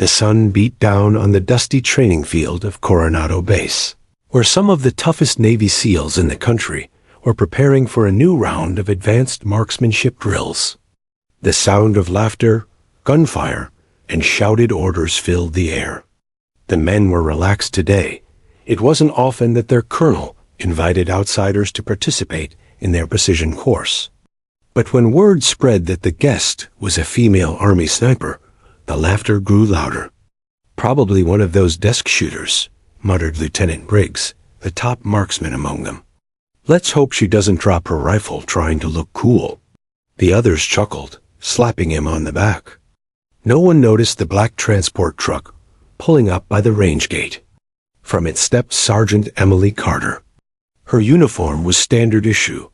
The sun beat down on the dusty training field of Coronado Base, where some of the toughest Navy SEALs in the country were preparing for a new round of advanced marksmanship drills. The sound of laughter, gunfire, and shouted orders filled the air. The men were relaxed today. It wasn't often that their colonel invited outsiders to participate in their precision course. But when word spread that the guest was a female Army sniper, the laughter grew louder. "Probably one of those desk shooters," muttered Lieutenant Briggs, the top marksman among them. "Let's hope she doesn't drop her rifle trying to look cool." The others chuckled, slapping him on the back. No one noticed the black transport truck pulling up by the range gate. From it stepped Sergeant Emily Carter. Her uniform was standard issue,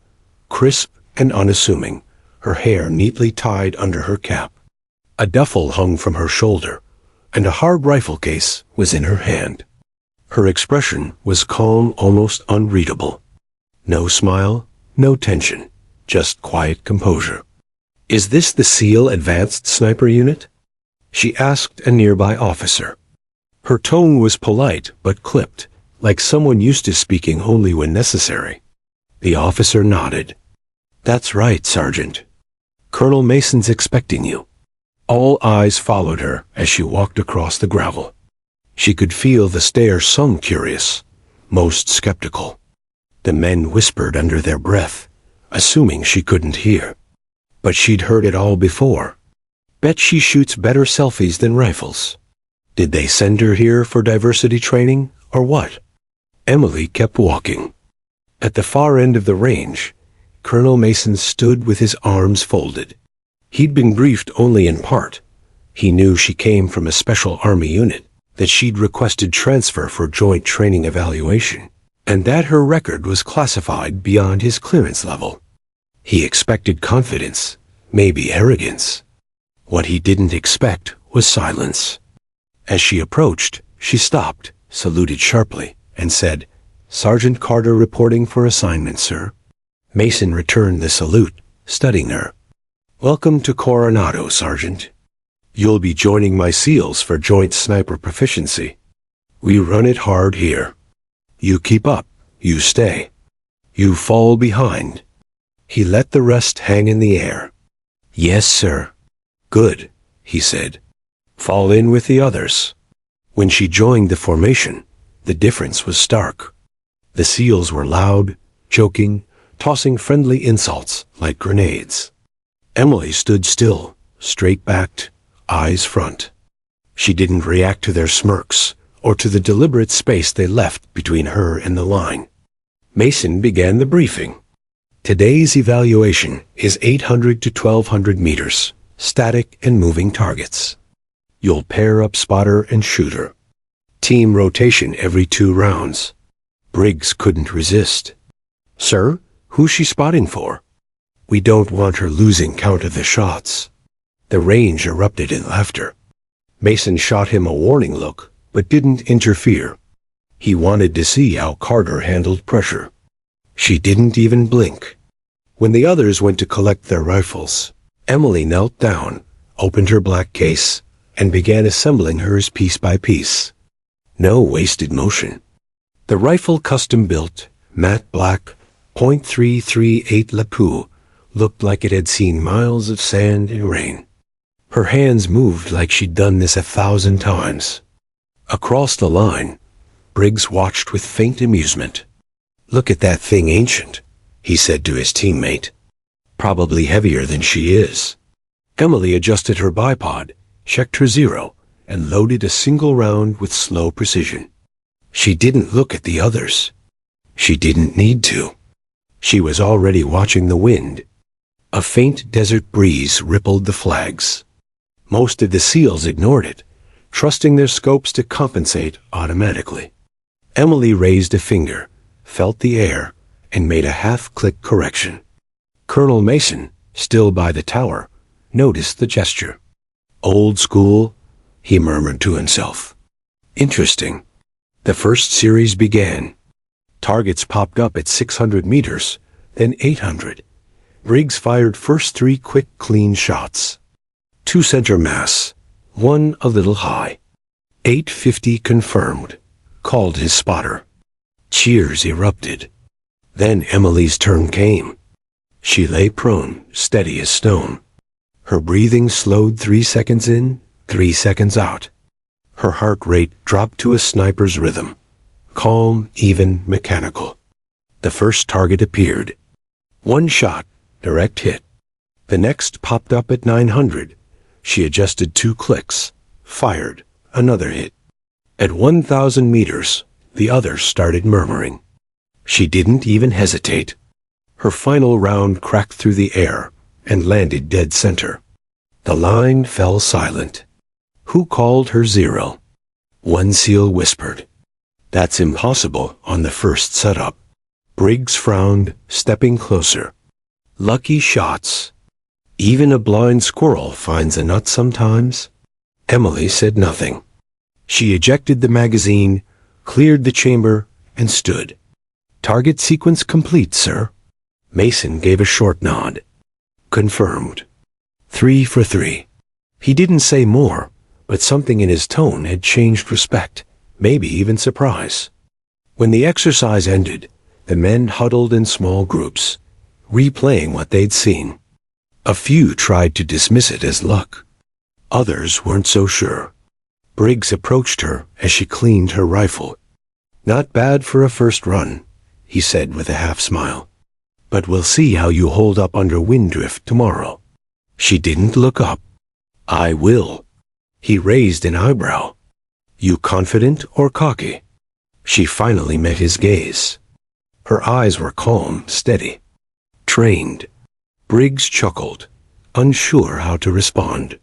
crisp and unassuming, her hair neatly tied under her cap. A duffel hung from her shoulder, and a hard rifle case was in her hand. Her expression was calm, almost unreadable. No smile, no tension, just quiet composure. "Is this the SEAL Advanced Sniper Unit?" she asked a nearby officer. Her tone was polite but clipped, like someone used to speaking only when necessary. The officer nodded. "That's right, Sergeant. Colonel Mason's expecting you." All eyes followed her as she walked across the gravel. She could feel the stare, some curious, most skeptical. The men whispered under their breath, assuming she couldn't hear. But she'd heard it all before. "Bet she shoots better selfies than rifles. Did they send her here for diversity training, or what?" Emily kept walking. At the far end of the range, Colonel Mason stood with his arms folded. He'd been briefed only in part. He knew she came from a special Army unit, that she'd requested transfer for joint training evaluation, and that her record was classified beyond his clearance level. He expected confidence, maybe arrogance. What he didn't expect was silence. As she approached, she stopped, saluted sharply, and said, "Sergeant Carter reporting for assignment, sir." Mason returned the salute, studying her. "Welcome to Coronado, Sergeant. You'll be joining my SEALs for joint sniper proficiency. We run it hard here. You keep up, you stay. You fall behind." He let the rest hang in the air. "Yes, sir." "Good," he said. "Fall in with the others." When she joined the formation, the difference was stark. The SEALs were loud, joking, tossing friendly insults like grenades. Emily stood still, straight-backed, eyes front. She didn't react to their smirks or to the deliberate space they left between her and the line. Mason began the briefing. "Today's evaluation is 800 to 1200 meters, static and moving targets. You'll pair up spotter and shooter. Team rotation every 2 rounds. Briggs couldn't resist. "Sir, who's she spotting for?" "We don't want her losing count of the shots." The range erupted in laughter. Mason shot him a warning look, but didn't interfere. He wanted to see how Carter handled pressure. She didn't even blink. When the others went to collect their rifles, Emily knelt down, opened her black case, and began assembling hers piece by piece. No wasted motion. The rifle, custom-built, matte black, .338 Lapua, looked like it had seen miles of sand and rain. Her hands moved like she'd done this 1,000 times. Across the line, Briggs watched with faint amusement. "Look at that thing, Ancient," he said to his teammate. "Probably heavier than she is." Emily adjusted her bipod, checked her zero, and loaded a single round with slow precision. She didn't look at the others. She didn't need to. She was already watching the wind. A faint desert breeze rippled the flags. Most of the SEALs ignored it, trusting their scopes to compensate automatically. Emily raised a finger, felt the air, and made a half-click correction. Colonel Mason, still by the tower, noticed the gesture. "Old school," he murmured to himself. "Interesting." The first series began. Targets popped up at 600 meters, then 800. Briggs fired first 3 quick, clean shots. 2 center mass, One a little high. 850 confirmed, called his spotter. Cheers erupted. Then Emily's turn came. She lay prone, steady as stone. Her breathing slowed 3 seconds in, 3 seconds out. Her heart rate dropped to a sniper's rhythm. Calm, even, mechanical. The first target appeared. One shot, direct hit. The next popped up at 900. She adjusted 2 clicks, fired, another hit. At 1,000 meters, the others started murmuring. She didn't even hesitate. Her final round cracked through the air and landed dead center. The line fell silent. Who called her zero? One SEAL whispered. That's impossible on the first setup. Briggs frowned, stepping closer. Lucky shots. Even a blind squirrel finds a nut sometimes. Emily said nothing. She ejected the magazine, cleared the chamber, and stood. Target sequence complete, sir. Mason gave a short nod. Confirmed. 3 for 3. He didn't say more, but something in his tone had changed respect, maybe even surprise. When the exercise ended, the men huddled in small groups, replaying what they'd seen. A few tried to dismiss it as luck. Others weren't so sure. Briggs approached her as she cleaned her rifle. Not bad for a first run, he said with a half-smile. But we'll see how you hold up under wind drift tomorrow. She didn't look up. I will. He raised an eyebrow. You confident or cocky? She finally met his gaze. Her eyes were calm, steady. Trained. Briggs chuckled, unsure how to respond.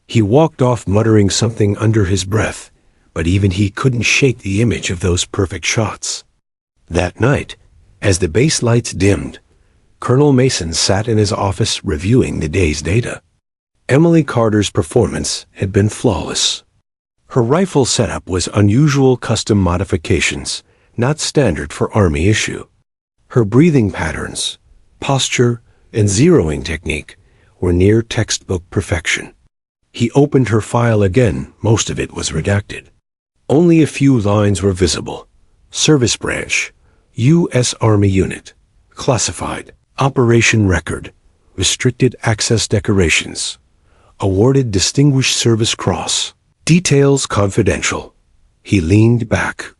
He walked off muttering something under his breath, but even he couldn't shake the image of those perfect shots. That night, as the base lights dimmed, Colonel Mason sat in his office reviewing the day's data. Emily Carter's performance had been flawless. Her rifle setup was unusual custom modifications, not standard for Army issue. Her breathing patterns, posture, and zeroing technique were near textbook perfection. He opened her file again. Most of it was redacted. Only a few lines were visible. Service branch, U.S. Army unit, classified, operation record, restricted access decorations, awarded Distinguished Service Cross, details confidential. He leaned back,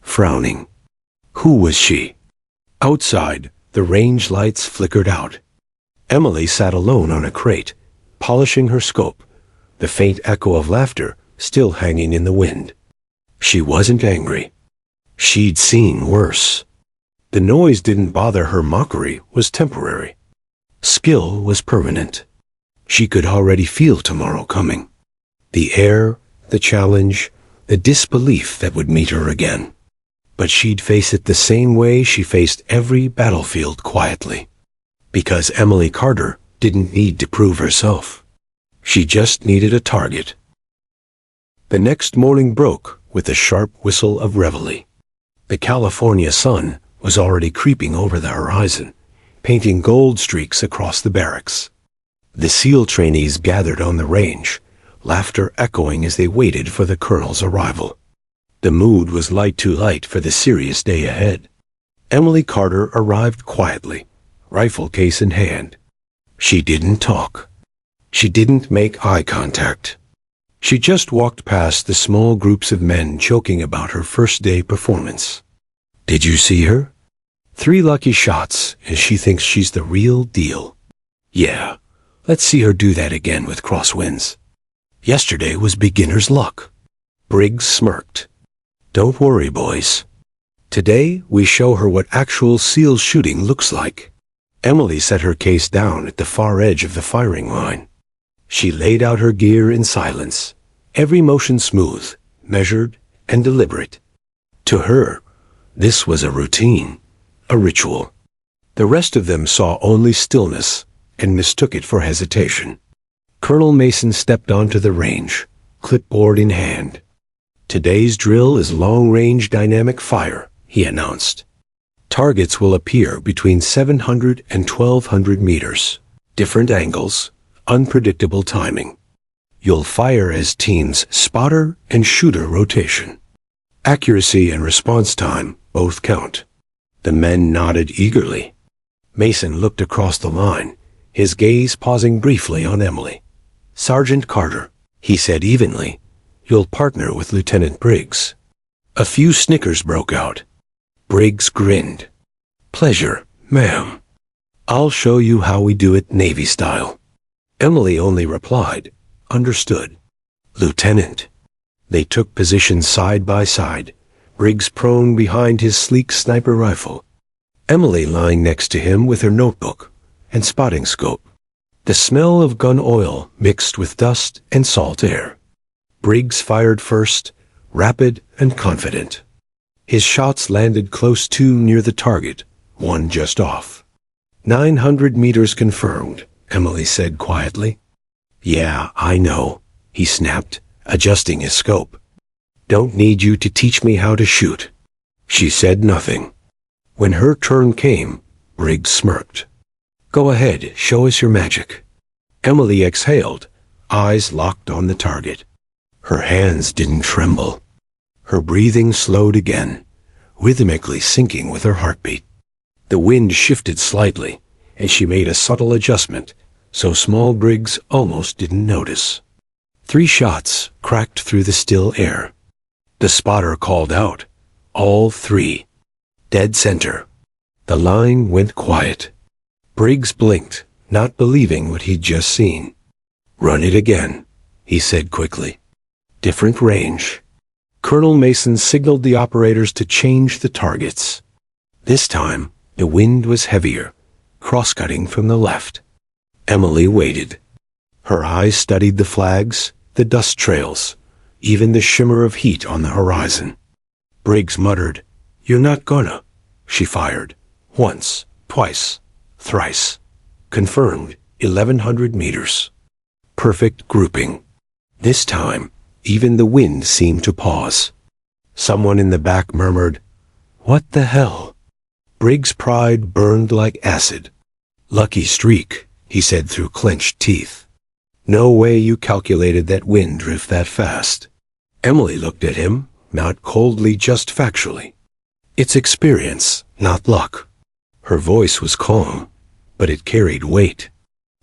frowning. Who was she? Outside, the range lights flickered out. Emily sat alone on a crate, polishing her scope, the faint echo of laughter still hanging in the wind. She wasn't angry. She'd seen worse. The noise didn't bother her. Mockery was temporary. Skill was permanent. She could already feel tomorrow coming. The air, the challenge, the disbelief that would meet her again. But she'd face it the same way she faced every battlefield, quietly. Because Emily Carter didn't need to prove herself. She just needed a target. The next morning broke with a sharp whistle of reveille. The California sun was already creeping over the horizon, painting gold streaks across the barracks. The SEAL trainees gathered on the range, laughter echoing as they waited for the colonel's arrival. The mood was light too light for the serious day ahead. Emily Carter arrived quietly, rifle case in hand. She didn't talk. She didn't make eye contact. She just walked past the small groups of men joking about her first day performance. Did you see her? 3 lucky shots, and she thinks she's the real deal. Yeah, let's see her do that again with crosswinds. Yesterday was beginner's luck. Briggs smirked. Don't worry, boys. Today, we show her what actual SEAL shooting looks like. Emily set her case down at the far edge of the firing line. She laid out her gear in silence, every motion smooth, measured, and deliberate. To her, this was a routine, a ritual. The rest of them saw only stillness and mistook it for hesitation. Colonel Mason stepped onto the range, clipboard in hand. Today's drill is long-range dynamic fire, he announced. Targets will appear between 700 and 1,200 meters. Different angles, unpredictable timing. You'll fire as teams spotter and shooter rotation. Accuracy and response time both count. The men nodded eagerly. Mason looked across the line, his gaze pausing briefly on Emily. "Sergeant Carter," he said evenly, "you'll partner with Lieutenant Briggs." A few snickers broke out. Briggs grinned. "Pleasure, ma'am. I'll show you how we do it Navy style." Emily only replied, "Understood, Lieutenant." They took positions side by side, Briggs prone behind his sleek sniper rifle, Emily lying next to him with her notebook and spotting scope. The smell of gun oil mixed with dust and salt air. Briggs fired first, rapid and confident. His shots landed close to near the target, one just off. 900 meters confirmed, Emily said quietly. "Yeah, I know," he snapped, adjusting his scope. "Don't need you to teach me how to shoot." She said nothing. When her turn came, Briggs smirked. "Go ahead, show us your magic." Emily exhaled, eyes locked on the target. Her hands didn't tremble. Her breathing slowed again, rhythmically syncing with her heartbeat. The wind shifted slightly, and she made a subtle adjustment, so small Briggs almost didn't notice. 3 shots cracked through the still air. The spotter called out, "All 3. Dead center." The line went quiet. Briggs blinked, not believing what he'd just seen. "Run it again," he said quickly. "Different range." Colonel Mason signaled the operators to change the targets. This time, the wind was heavier, cross-cutting from the left. Emily waited. Her eyes studied the flags, the dust trails, even the shimmer of heat on the horizon. Briggs muttered, "You're not gonna." She fired. Once, twice, thrice. Confirmed, 1,100 meters. Perfect grouping. This time, even the wind seemed to pause. Someone in the back murmured, "What the hell?" Briggs' pride burned like acid. "Lucky streak," he said through clenched teeth. "No way you calculated that wind drift that fast." Emily looked at him, not coldly, just factually. "It's experience, not luck." Her voice was calm, but it carried weight.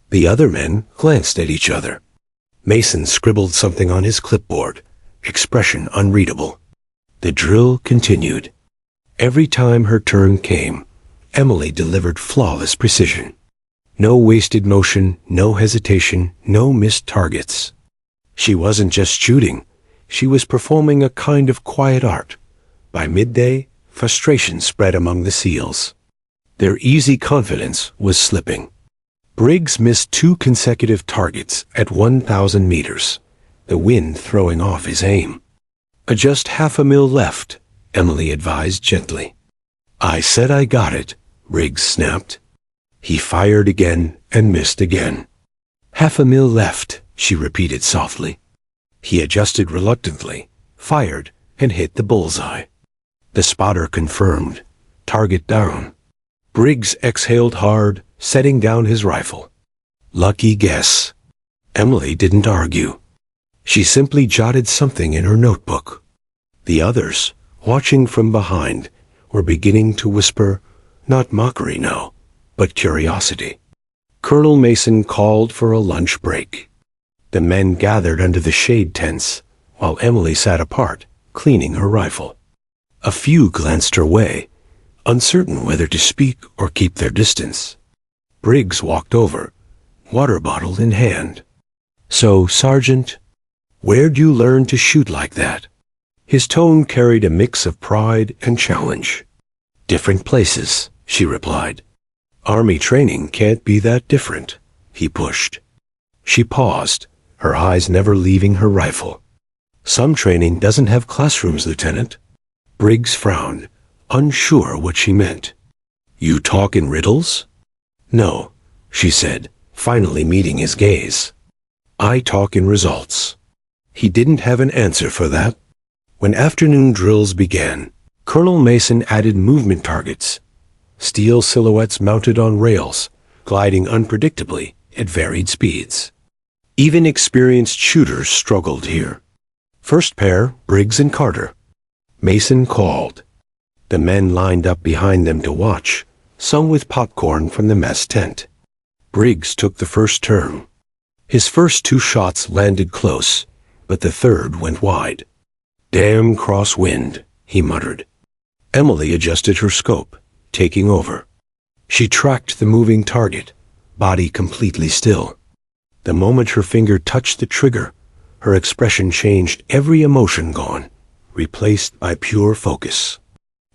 The other men glanced at each other. Mason scribbled something on his clipboard, expression unreadable. The drill continued. Every time her turn came, Emily delivered flawless precision. No wasted motion, no hesitation, no missed targets. She wasn't just shooting, she was performing a kind of quiet art. By midday, frustration spread among the SEALs. Their easy confidence was slipping. Briggs missed 2 consecutive targets at 1,000 meters, the wind throwing off his aim. "Just half a mil left," Emily advised gently. "I said I got it," Briggs snapped. He fired again and missed again. "Half a mil left," she repeated softly. He adjusted reluctantly, fired, and hit the bullseye. The spotter confirmed. Target down. Briggs exhaled hard, setting down his rifle. Lucky guess. Emily didn't argue. She simply jotted something in her notebook. The others, watching from behind, were beginning to whisper, not mockery now, but curiosity. Colonel Mason called for a lunch break. The men gathered under the shade tents, while Emily sat apart, cleaning her rifle. A few glanced her way, uncertain whether to speak or keep their distance. Briggs walked over, water bottle in hand. "So, Sergeant, where'd you learn to shoot like that?" His tone carried a mix of pride and challenge. "Different places," she replied. "Army training can't be that different," he pushed. She paused, her eyes never leaving her rifle. "Some training doesn't have classrooms, Lieutenant." Briggs frowned, unsure what she meant. "You talk in riddles?" "No," she said, finally meeting his gaze. "I talk in results." He didn't have an answer for that. When afternoon drills began, Colonel Mason added movement targets, steel silhouettes mounted on rails, gliding unpredictably at varied speeds. Even experienced shooters struggled here. First pair, Briggs and Carter. Mason called. The men lined up behind them to watch, some with popcorn from the mess tent. Briggs took the first turn. His first 2 shots landed close, but the third went wide. "Damn crosswind," he muttered. Emily adjusted her scope, taking over. She tracked the moving target, body completely still. The moment her finger touched the trigger, her expression changed, every emotion gone, replaced by pure focus.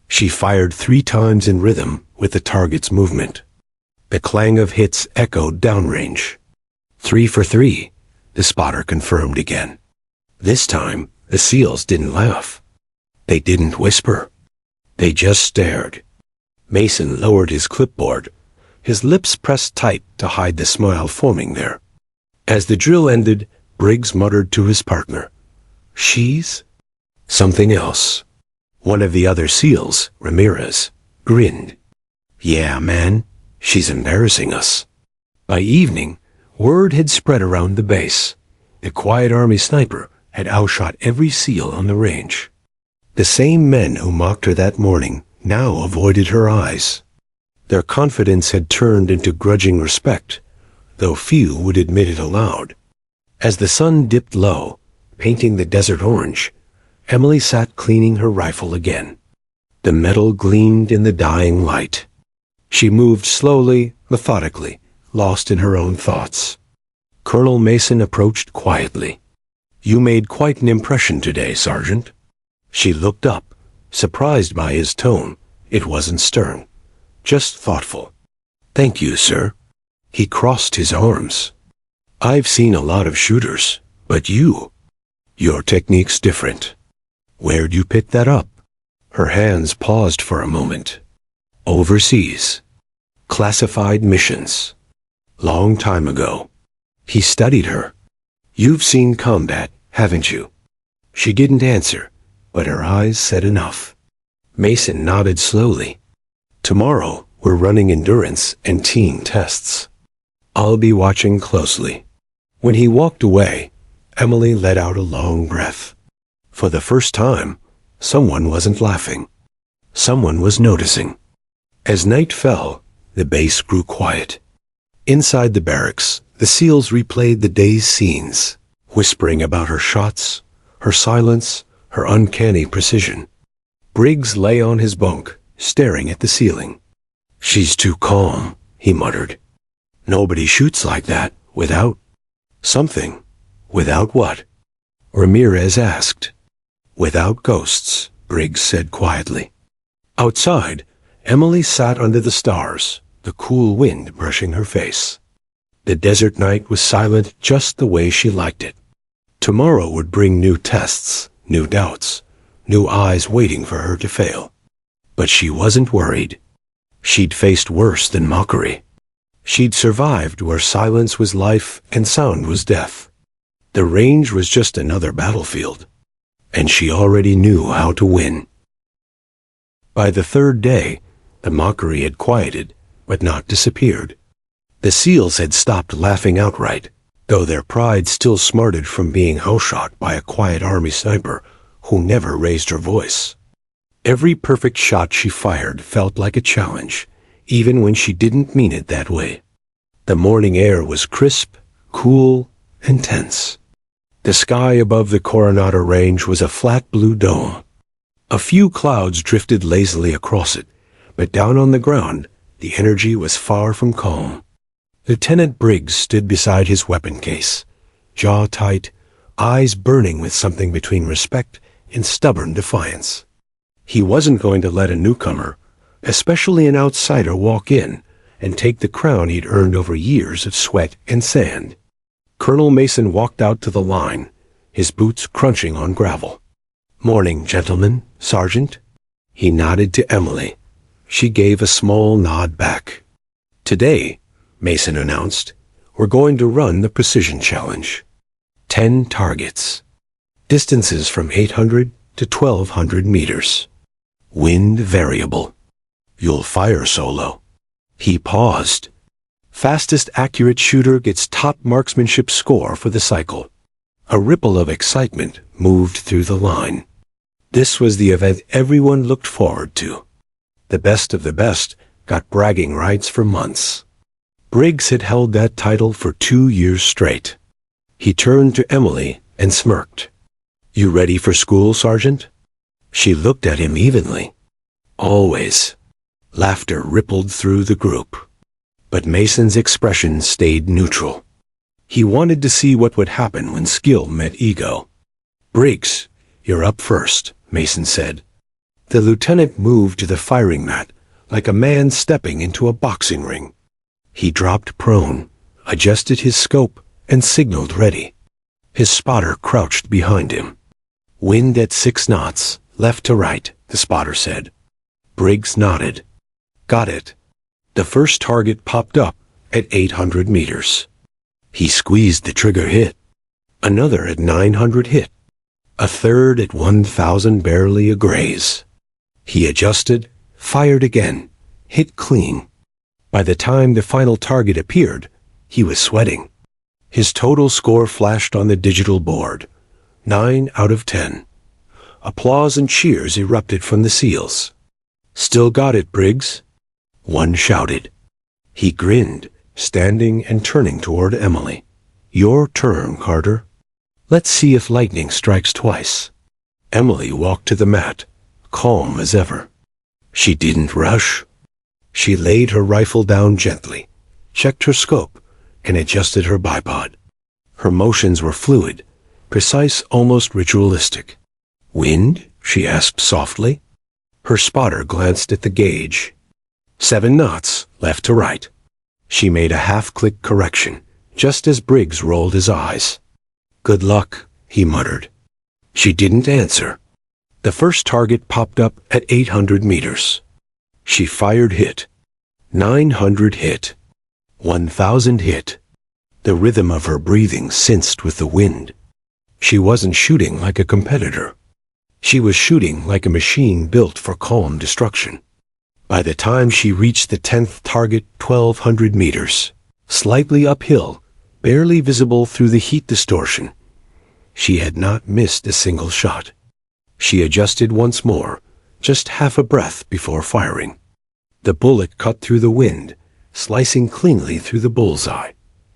She fired 3 times in rhythm with the target's movement. The clang of hits echoed downrange. 3 for 3, the spotter confirmed again. This time, the SEALs didn't laugh. They didn't whisper. They just stared. Mason lowered his clipboard, his lips pressed tight to hide the smile forming there. As the drill ended, Briggs muttered to his partner, "She's something else." One of the other SEALs, Ramirez, grinned. "Yeah, man, she's embarrassing us." By evening, word had spread around the base. The quiet Army sniper had outshot every SEAL on the range. The same men who mocked her that morning now avoided her eyes. Their confidence had turned into grudging respect, though few would admit it aloud. As the sun dipped low, painting the desert orange, Emily sat cleaning her rifle again. The metal gleamed in the dying light. She moved slowly, methodically, lost in her own thoughts. Colonel Mason approached quietly. "You made quite an impression today, Sergeant." She looked up, surprised by his tone. It wasn't stern, just thoughtful. "Thank you, sir." He crossed his arms. "I've seen a lot of shooters, but your technique's different. Where'd you pick that up?" Her hands paused for a moment. "Overseas. Classified missions. Long time ago." He studied her. "You've seen combat, haven't you?" She didn't answer, but her eyes said enough. Mason nodded slowly. "Tomorrow, we're running endurance and team tests. I'll be watching closely." When he walked away, Emily let out a long breath. For the first time, someone wasn't laughing. Someone was noticing. As night fell, the base grew quiet. Inside the barracks, the SEALs replayed the day's scenes, whispering about her shots, her silence, her uncanny precision. Briggs lay on his bunk, staring at the ceiling. "She's too calm," he muttered. "Nobody shoots like that without something." "Without what?" Ramirez asked. "Without ghosts," Briggs said quietly. Outside, Emily sat under the stars, the cool wind brushing her face. The desert night was silent just the way she liked it. Tomorrow would bring new tests, new doubts, new eyes waiting for her to fail. But she wasn't worried. She'd faced worse than mockery. She'd survived where silence was life and sound was death. The range was just another battlefield, and she already knew how to win. By the third day, the mockery had quieted, but not disappeared. The SEALs had stopped laughing outright, though their pride still smarted from being house-shot by a quiet Army sniper who never raised her voice. Every perfect shot she fired felt like a challenge, even when she didn't mean it that way. The morning air was crisp, cool, and tense. The sky above the Coronado Range was a flat blue dome. A few clouds drifted lazily across it, but down on the ground, the energy was far from calm. Lieutenant Briggs stood beside his weapon case, jaw tight, eyes burning with something between respect and stubborn defiance. He wasn't going to let a newcomer, especially an outsider, walk in and take the crown he'd earned over years of sweat and sand. Colonel Mason walked out to the line, his boots crunching on gravel. "Morning, gentlemen, Sergeant." He nodded to Emily. She gave a small nod back. "Today," Mason announced, "we're going to run the precision challenge. 10 targets. Distances from 800 to 1,200 meters. Wind variable. You'll fire solo." He paused. Fastest accurate shooter gets top marksmanship score for the cycle. A ripple of excitement moved through the line. This was the event everyone looked forward to. The best of the best got bragging rights for months. Briggs had held that title for 2 years straight. He turned to Emily and smirked. "You ready for school, Sergeant?" She looked at him evenly. "Always." Laughter rippled through the group. But Mason's expression stayed neutral. He wanted to see what would happen when skill met ego. "Briggs, you're up first," Mason said. The lieutenant moved to the firing mat like a man stepping into a boxing ring. He dropped prone, adjusted his scope, and signaled ready. His spotter crouched behind him. "Wind at 6 knots, left to right," the spotter said. Briggs nodded. "Got it." The first target popped up at 800 meters. He squeezed the trigger, hit. Another at 900 hit. A third at 1,000, barely a graze. He adjusted, fired again, hit clean. By the time the final target appeared, he was sweating. His total score flashed on the digital board. 9 out of 10. Applause and cheers erupted from the SEALs. "Still got it, Briggs," one shouted. He grinned, standing and turning toward Emily. "Your turn, Carter. Let's see if lightning strikes twice." Emily walked to the mat, calm as ever. She didn't rush. She laid her rifle down gently, checked her scope, and adjusted her bipod. Her motions were fluid, precise, almost ritualistic. "Wind?" she asked softly. Her spotter glanced at the gauge. 7 knots, left to right. She made a half-click correction, just as Briggs rolled his eyes. "Good luck," he muttered. She didn't answer. The first target popped up at 800 meters. She fired, hit. 900 hit. 1,000 hit. The rhythm of her breathing synced with the wind. She wasn't shooting like a competitor. She was shooting like a machine built for calm destruction. By the time she reached the 10th target, 1,200 meters, slightly uphill, barely visible through the heat distortion, she had not missed a single shot. She adjusted once more, just half a breath before firing. The bullet cut through the wind, slicing cleanly through the bullseye.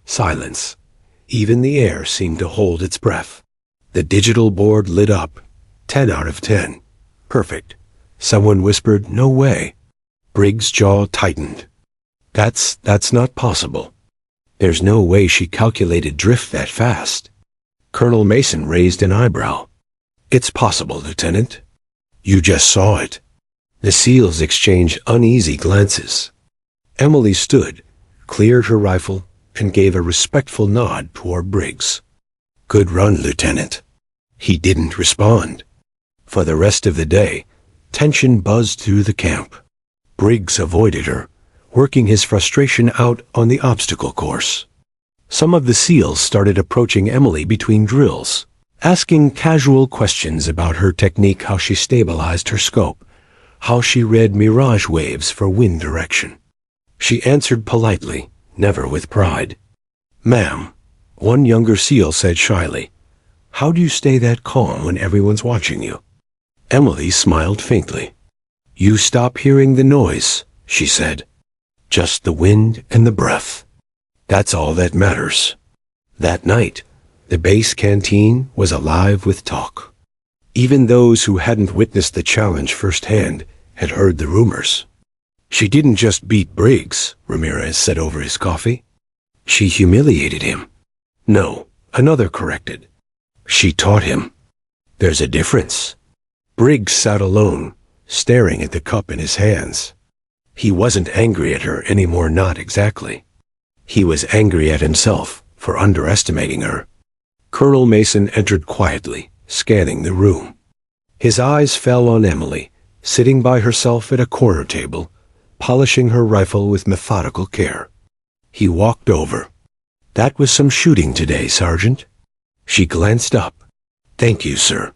Silence. Even the air seemed to hold its breath. The digital board lit up. 10 out of 10. Perfect. Someone whispered, "No way." Briggs' jaw tightened. That's not possible. There's no way she calculated drift that fast. Colonel Mason raised an eyebrow. "It's possible, Lieutenant. You just saw it." The SEALs exchanged uneasy glances. Emily stood, cleared her rifle, and gave a respectful nod toward Briggs. "Good run, Lieutenant." He didn't respond. For the rest of the day, tension buzzed through the camp. Briggs avoided her, working his frustration out on the obstacle course. Some of the SEALs started approaching Emily between drills, asking casual questions about her technique, how she stabilized her scope, how she read mirage waves for wind direction. She answered politely, never with pride. "Ma'am," one younger SEAL said shyly, "how do you stay that calm when everyone's watching you?" Emily smiled faintly. "You stop hearing the noise," she said. "Just the wind and the breath. That's all that matters." That night, the base canteen was alive with talk. Even those who hadn't witnessed the challenge firsthand had heard the rumors. "She didn't just beat Briggs," Ramirez said over his coffee. "She humiliated him." "No," another corrected. "She taught him." "There's a difference." Briggs sat alone, staring at the cup in his hands. He wasn't angry at her anymore, not exactly. He was angry at himself for underestimating her. Colonel Mason entered quietly, scanning the room. His eyes fell on Emily, sitting by herself at a corner table, polishing her rifle with methodical care. He walked over. "That was some shooting today, Sergeant." She glanced up. "Thank you, sir."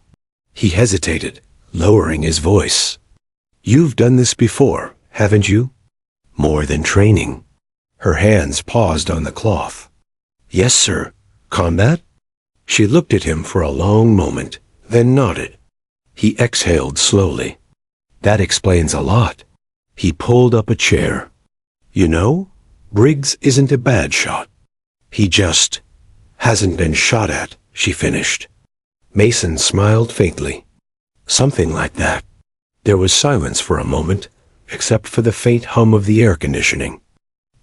He hesitated, lowering his voice. "You've done this before, haven't you?" "More than training." Her hands paused on the cloth. Yes, sir. Combat? She looked at him for a long moment, then nodded. He exhaled slowly. That explains a lot. He pulled up a chair. You know, Briggs isn't a bad shot. He just hasn't been shot at, she finished. Mason smiled faintly. Something like that. There was silence for a moment, except for the faint hum of the air conditioning.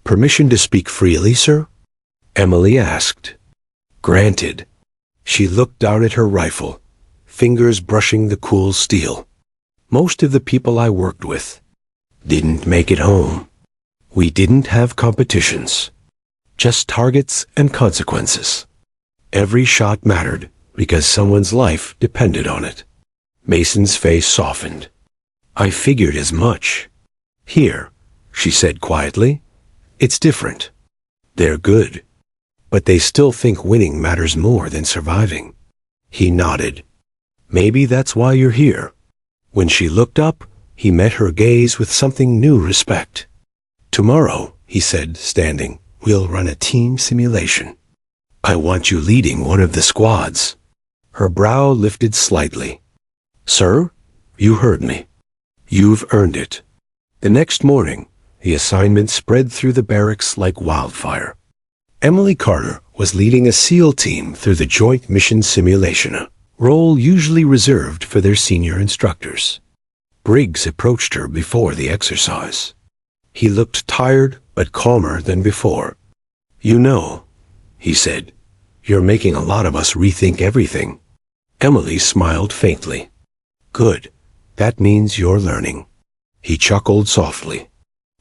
Permission to speak freely, sir? Emily asked. Granted. She looked down at her rifle, fingers brushing the cool steel. Most of the people I worked with didn't make it home. We didn't have competitions, just targets and consequences. Every shot mattered because someone's life depended on it. Mason's face softened. I figured as much. Here, she said quietly, it's different. They're good, but they still think winning matters more than surviving. He nodded. Maybe that's why you're here. When she looked up, he met her gaze with something new respect. Tomorrow, he said, standing, we'll run a team simulation. I want you leading one of the squads. Her brow lifted slightly. Sir, you heard me. You've earned it. The next morning, the assignment spread through the barracks like wildfire. Emily Carter was leading a SEAL team through the Joint Mission Simulation, a role usually reserved for their senior instructors. Briggs approached her before the exercise. He looked tired but calmer than before. You know, he said, you're making a lot of us rethink everything. Emily smiled faintly. Good. That means you're learning. He chuckled softly.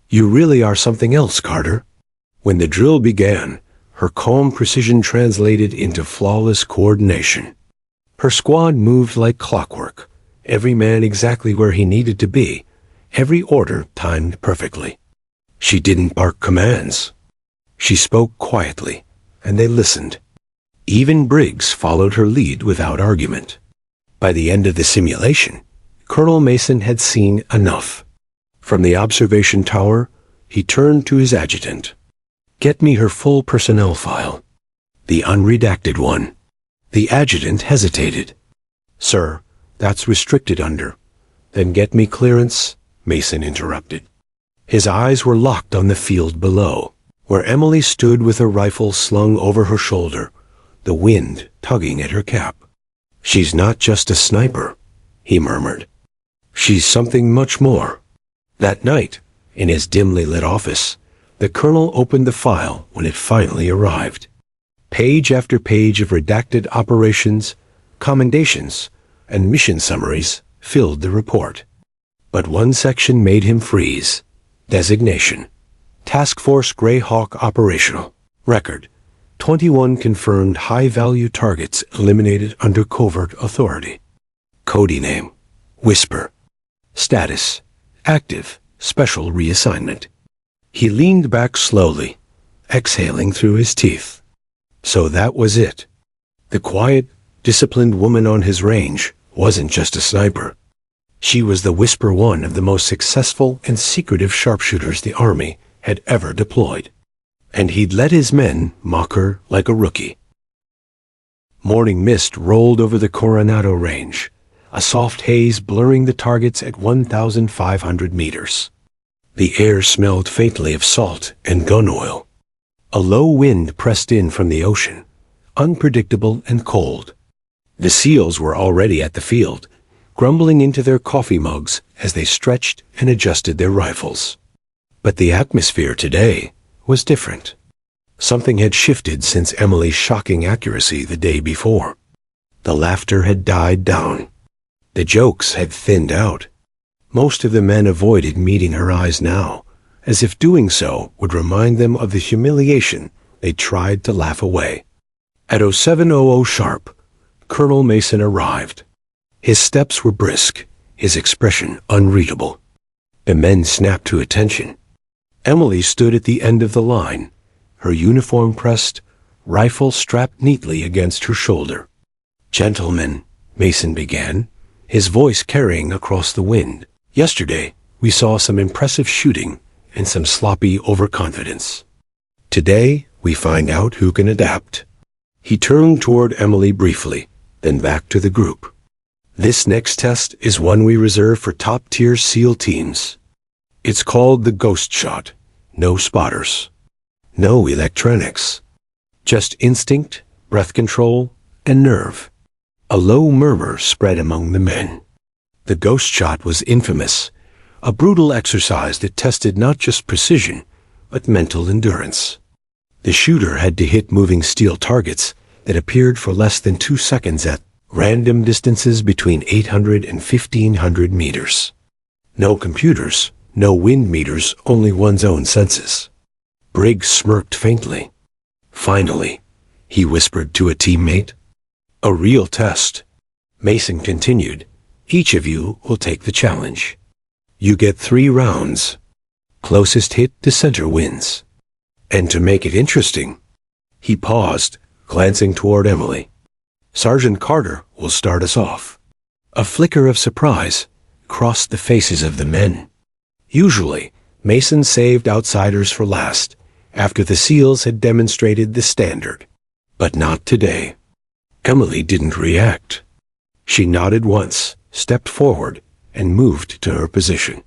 You really are something else, Carter. When the drill began, her calm precision translated into flawless coordination. Her squad moved like clockwork, every man exactly where he needed to be, every order timed perfectly. She didn't bark commands. She spoke quietly, and they listened. Even Briggs followed her lead without argument. By the end of the simulation, Colonel Mason had seen enough. From the observation tower, he turned to his adjutant. Get me her full personnel file. The unredacted one. The adjutant hesitated. Sir, that's restricted under. Then get me clearance, Mason interrupted. His eyes were locked on the field below, where Emily stood with her rifle slung over her shoulder, the wind tugging at her cap. She's not just a sniper, he murmured. She's something much more. That night, in his dimly lit office, the colonel opened the file when it finally arrived. Page after page of redacted operations, commendations, and mission summaries filled the report. But one section made him freeze. Designation. Task Force Greyhawk Operational. Record. 21 confirmed high-value targets eliminated under covert authority. Cody name. Whisper. Status. Active. Special reassignment. He leaned back slowly, exhaling through his teeth. So that was it. The quiet, disciplined woman on his range wasn't just a sniper. She was the Whisper one of the most successful and secretive sharpshooters the Army had ever deployed. And he'd let his men mock her like a rookie. Morning mist rolled over the Coronado Range, a soft haze blurring the targets at 1,500 meters. The air smelled faintly of salt and gun oil. A low wind pressed in from the ocean, unpredictable and cold. The SEALs were already at the field, grumbling into their coffee mugs as they stretched and adjusted their rifles. But the atmosphere today was different. Something had shifted since Emily's shocking accuracy the day before. The laughter had died down. The jokes had thinned out. Most of the men avoided meeting her eyes now, as if doing so would remind them of the humiliation they tried to laugh away. At 0700 sharp, Colonel Mason arrived. His steps were brisk, his expression unreadable. The men snapped to attention. Emily stood at the end of the line, her uniform pressed, rifle strapped neatly against her shoulder. Gentlemen, Mason began, his voice carrying across the wind. Yesterday, we saw some impressive shooting and some sloppy overconfidence. Today, we find out who can adapt. He turned toward Emily briefly, then back to the group. This next test is one we reserve for top-tier SEAL teams. It's called the ghost shot. No spotters. No electronics. Just instinct, breath control, and nerve. A low murmur spread among the men. The ghost shot was infamous, a brutal exercise that tested not just precision, but mental endurance. The shooter had to hit moving steel targets that appeared for less than 2 seconds at random distances between 800 and 1,500 meters. No computers, no wind meters, only one's own senses. Briggs smirked faintly. Finally, he whispered to a teammate. A real test. Mason continued. Each of you will take the challenge. You get 3 rounds. Closest hit to center wins. And to make it interesting, he paused, glancing toward Emily. Sergeant Carter will start us off. A flicker of surprise crossed the faces of the men. Usually, Mason saved outsiders for last, after the SEALs had demonstrated the standard. But not today. Emily didn't react. She nodded once, stepped forward, and moved to her position.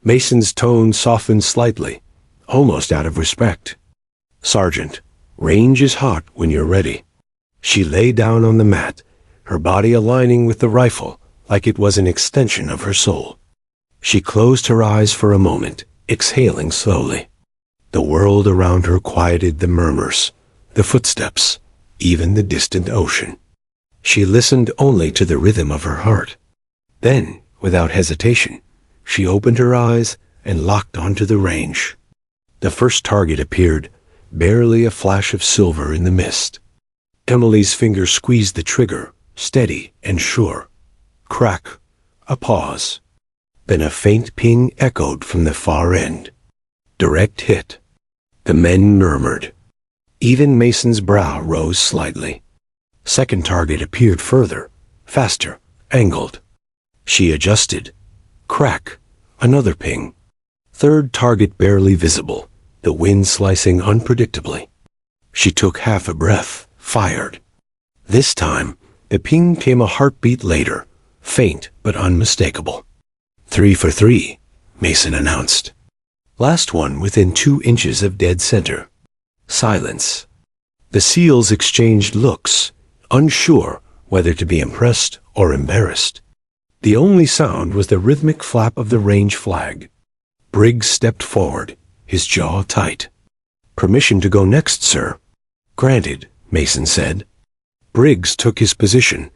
Mason's tone softened slightly, almost out of respect. Sergeant, range is hot when you're ready. She lay down on the mat, her body aligning with the rifle like it was an extension of her soul. She closed her eyes for a moment, exhaling slowly. The world around her quieted the murmurs, the footsteps, even the distant ocean. She listened only to the rhythm of her heart. Then, without hesitation, she opened her eyes and locked onto the range. The first target appeared, barely a flash of silver in the mist. Emily's finger squeezed the trigger, steady and sure. Crack. A pause. Then a faint ping echoed from the far end. Direct hit. The men murmured. Even Mason's brow rose slightly. Second target appeared further, faster, angled. She adjusted. Crack. Another ping. Third target barely visible, the wind slicing unpredictably. She took half a breath, fired. This time, the ping came a heartbeat later, faint but unmistakable. 3 for 3, Mason announced. Last one within 2 inches of dead center. Silence. The SEALs exchanged looks, unsure whether to be impressed or embarrassed. The only sound was the rhythmic flap of the range flag. Briggs stepped forward, his jaw tight. Permission to go next, sir. Granted, Mason said. Briggs took his position,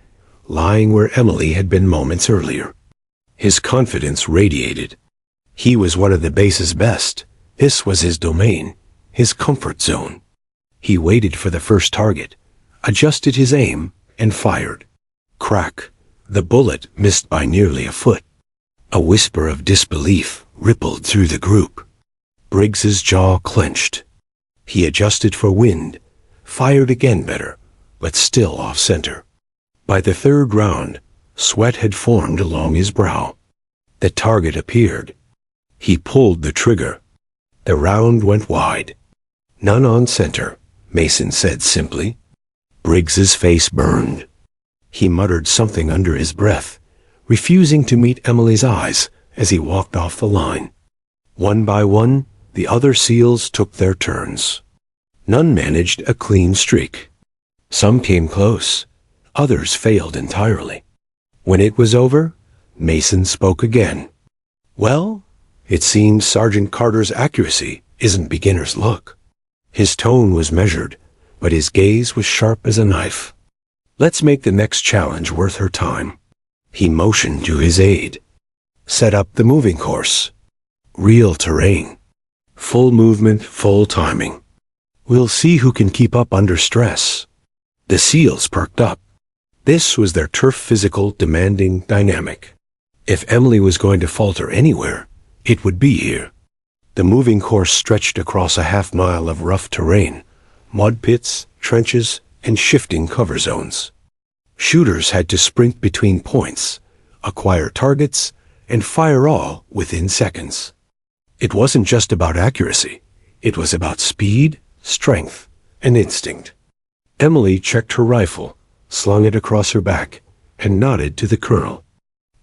lying where Emily had been moments earlier. His confidence radiated. He was one of the base's best. This was his domain, his comfort zone. He waited for the first target, adjusted his aim, and fired. Crack. The bullet missed by nearly a foot. A whisper of disbelief rippled through the group. Briggs's jaw clenched. He adjusted for wind, fired again better, but still off-center. By the third round, sweat had formed along his brow. The target appeared. He pulled the trigger. The round went wide. None on center, Mason said simply. Briggs's face burned. He muttered something under his breath, refusing to meet Emily's eyes as he walked off the line. One by one, the other SEALs took their turns. None managed a clean streak. Some came close. Others failed entirely. When it was over, Mason spoke again. Well, it seems Sergeant Carter's accuracy isn't beginner's luck. His tone was measured, but his gaze was sharp as a knife. Let's make the next challenge worth her time. He motioned to his aide. Set up the moving course. Real terrain. Full movement, full timing. We'll see who can keep up under stress. The SEALs perked up. This was their turf physical, demanding dynamic. If Emily was going to falter anywhere, it would be here. The moving course stretched across a half-mile of rough terrain, mud pits, trenches, and shifting cover zones. Shooters had to sprint between points, acquire targets, and fire all within seconds. It wasn't just about accuracy. It was about speed, strength, and instinct. Emily checked her rifle, slung it across her back, and nodded to the colonel.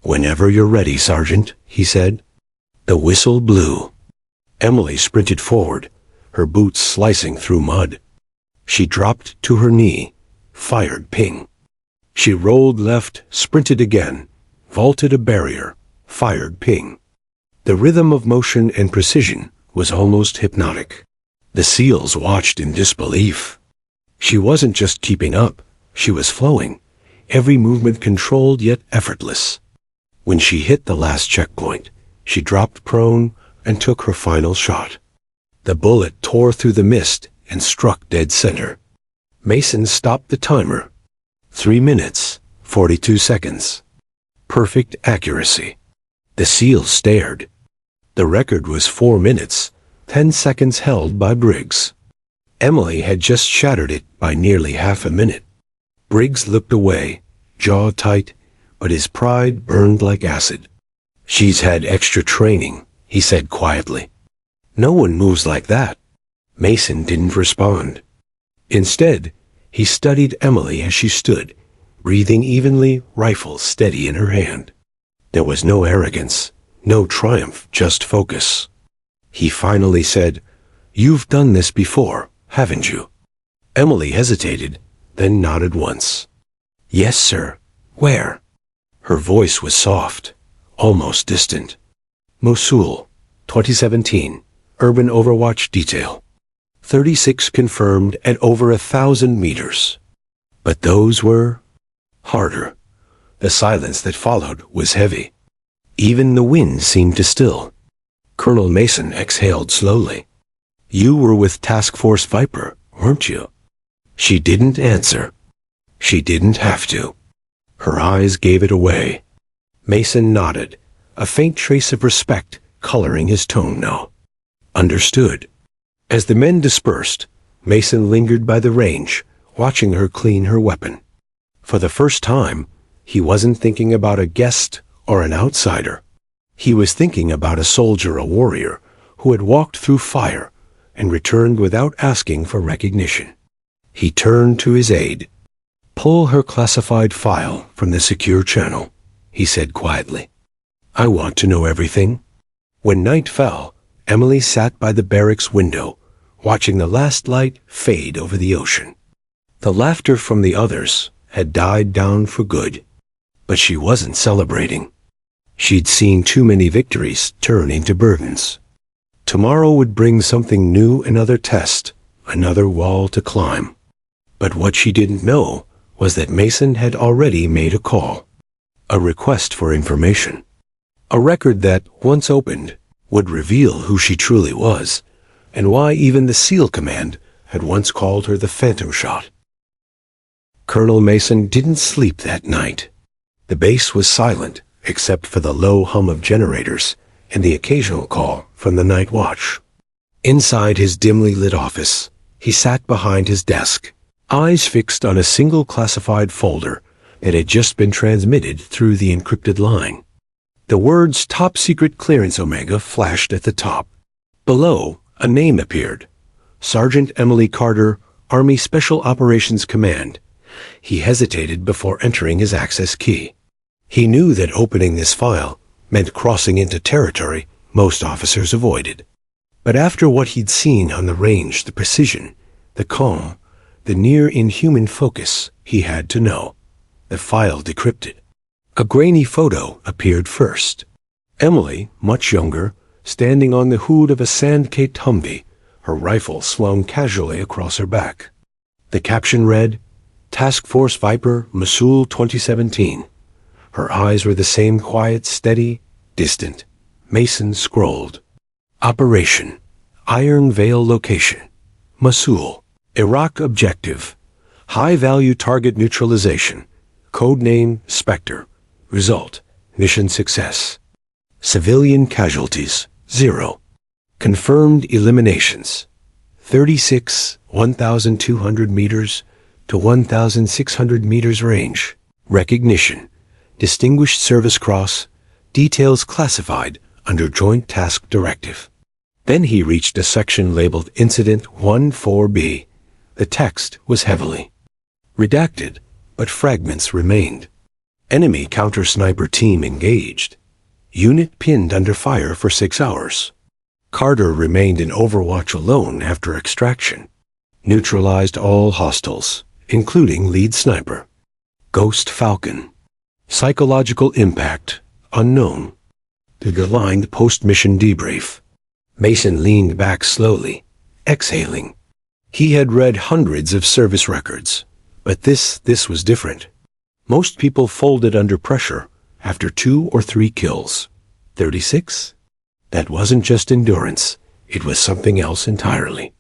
"Whenever you're ready, Sergeant," he said. The whistle blew. Emily sprinted forward, her boots slicing through mud. She dropped to her knee, fired ping. She rolled left, sprinted again, vaulted a barrier, fired ping. The rhythm of motion and precision was almost hypnotic. The SEALs watched in disbelief. She wasn't just keeping up, she was flowing, every movement controlled yet effortless. When she hit the last checkpoint, she dropped prone and took her final shot. The bullet tore through the mist and struck dead center. Mason stopped the timer. 3 minutes, 42 seconds. Perfect accuracy. The SEALs stared. The record was 4 minutes, 10 seconds held by Briggs. Emily had just shattered it by nearly half a minute. Briggs looked away, jaw tight, but his pride burned like acid. "She's had extra training," he said quietly. "No one moves like that." Mason didn't respond. Instead, he studied Emily as she stood, breathing evenly, rifle steady in her hand. There was no arrogance, no triumph, just focus. He finally said, "You've done this before, haven't you?" Emily hesitated, then nodded once. "Yes, sir. Where?" Her voice was soft, almost distant. "Mosul, 2017, Urban Overwatch Detail. 36 confirmed at over 1,000 meters." But those were harder. The silence that followed was heavy. Even the wind seemed to still. Colonel Mason exhaled slowly. "You were with Task Force Viper, weren't you?" She didn't answer. She didn't have to. Her eyes gave it away. Mason nodded, a faint trace of respect coloring his tone now. "Understood." As the men dispersed, Mason lingered by the range, watching her clean her weapon. For the first time, he wasn't thinking about a guest or an outsider. He was thinking about a soldier, a warrior, who had walked through fire and returned without asking for recognition. He turned to his aide. "Pull her classified file from the secure channel," he said quietly. "I want to know everything." When night fell, Emily sat by the barracks window, watching the last light fade over the ocean. The laughter from the others had died down for good, but she wasn't celebrating. She'd seen too many victories turn into burdens. Tomorrow would bring something new, another test, another wall to climb. But what she didn't know was that Mason had already made a call, a request for information, a record that, once opened, would reveal who she truly was, and why even the SEAL Command had once called her the Phantom Shot. Colonel Mason didn't sleep that night. The base was silent, except for the low hum of generators and the occasional call from the night watch. Inside his dimly lit office, he sat behind his desk, eyes fixed on a single classified folder that had just been transmitted through the encrypted line. The words "Top Secret Clearance Omega" flashed at the top. Below, a name appeared. Sergeant Emily Carter, Army Special Operations Command. He hesitated before entering his access key. He knew that opening this file meant crossing into territory most officers avoided. But after what he'd seen on the range, the precision, the calm, the near-inhuman focus, he had to know. The file decrypted. A grainy photo appeared first. Emily, much younger, standing on the hood of a sand-caked Humvee, her rifle slung casually across her back. The caption read, "Task Force Viper, Mosul 2017. Her eyes were the same quiet, steady, distant. Mason scrolled. Operation, Iron Veil Location, Mosul, Iraq Objective, High-Value Target Neutralization, Codename Spectre, Result, Mission Success. Civilian Casualties, 0. Confirmed Eliminations, 36, 1,200 meters to 1,600 meters range. Recognition, Distinguished Service Cross, details classified under Joint Task Directive. Then he reached a section labeled Incident 14B. The text was heavily redacted, but fragments remained. Enemy counter-sniper team engaged. Unit pinned under fire for 6 hours. Carter remained in Overwatch alone after extraction. Neutralized all hostiles, including lead sniper. Ghost Falcon. Psychological impact, unknown. The aligned post-mission debrief. Mason leaned back slowly, exhaling. He had read hundreds of service records, but this was different. Most people folded under pressure after 2 or 3 kills. 36? That wasn't just endurance, it was something else entirely.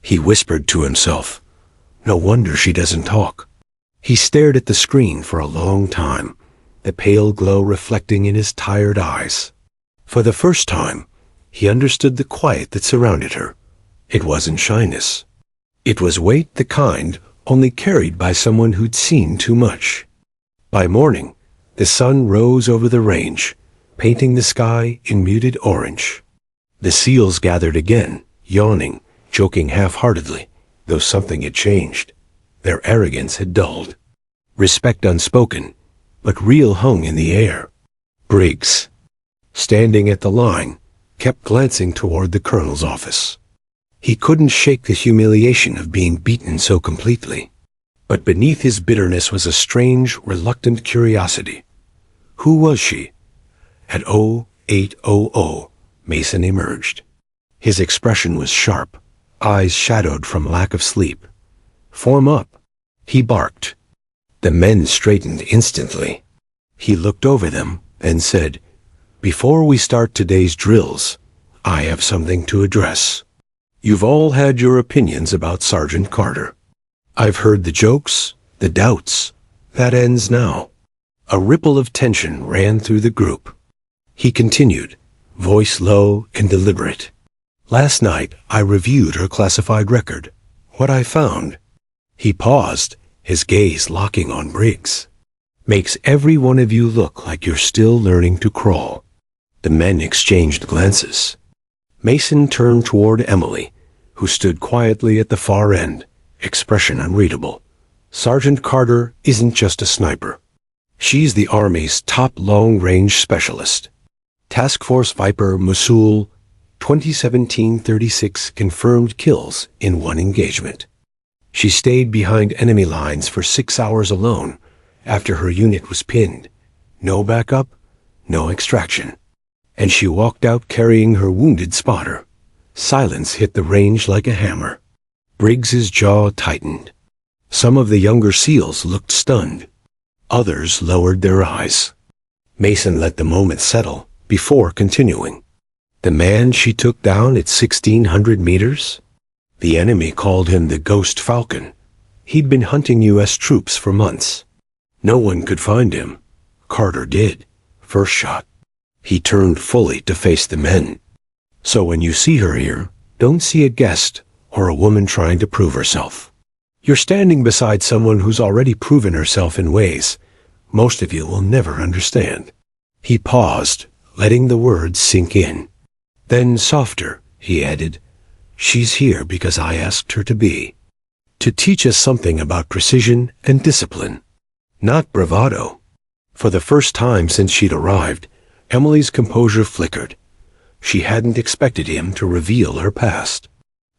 He whispered to himself, "No wonder she doesn't talk." He stared at the screen for a long time, the pale glow reflecting in his tired eyes. For the first time, he understood the quiet that surrounded her. It wasn't shyness. It was weight, the kind only carried by someone who'd seen too much. By morning, the sun rose over the range, painting the sky in muted orange. The SEALs gathered again, yawning, joking half-heartedly, though something had changed. Their arrogance had dulled. Respect unspoken, but real hung in the air. Briggs, standing at the line, kept glancing toward the colonel's office. He couldn't shake the humiliation of being beaten so completely. But beneath his bitterness was a strange, reluctant curiosity. Who was she? At 0800, Mason emerged. His expression was sharp, eyes shadowed from lack of sleep. "Form up," he barked. The men straightened instantly. He looked over them and said, "Before we start today's drills, I have something to address. You've all had your opinions about Sergeant Carter. I've heard the jokes, the doubts. That ends now." A ripple of tension ran through the group. He continued, voice low and deliberate. "Last night, I reviewed her classified record. What I found," he paused, his gaze locking on Briggs, "makes every one of you look like you're still learning to crawl." The men exchanged glances. Mason turned toward Emily, who stood quietly at the far end, expression unreadable. "Sergeant Carter isn't just a sniper. She's the Army's top long-range specialist. Task Force Viper Mosul, 2017-36 confirmed kills in 1 engagement. She stayed behind enemy lines for 6 hours alone after her unit was pinned. No backup, no extraction. And she walked out carrying her wounded spotter. Silence hit the range like a hammer. Briggs's jaw tightened. Some of the younger SEALs looked stunned. Others lowered their eyes. Mason let the moment settle before continuing. "The man she took down at 1,600 meters? The enemy called him the Ghost Falcon. He'd been hunting U.S. troops for months. No one could find him. Carter did. First shot." He turned fully to face the men. "So when you see her here, don't see a guest or a woman trying to prove herself. You're standing beside someone who's already proven herself in ways most of you will never understand." He paused, letting the words sink in. Then softer, he added, "She's here because I asked her to be. To teach us something about precision and discipline. Not bravado." For the first time since she'd arrived, Emily's composure flickered. She hadn't expected him to reveal her past.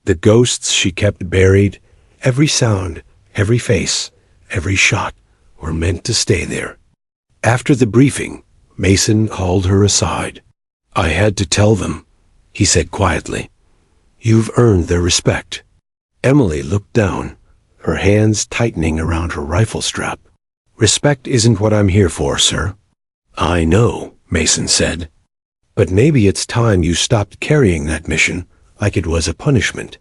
The ghosts she kept buried, every sound, every face, every shot, were meant to stay there. After the briefing, Mason called her aside. "I had to tell them," he said quietly. "You've earned their respect." Emily looked down, her hands tightening around her rifle strap. "Respect isn't what I'm here for, sir." "I know," Mason said. "But maybe it's time you stopped carrying that mission like it was a punishment."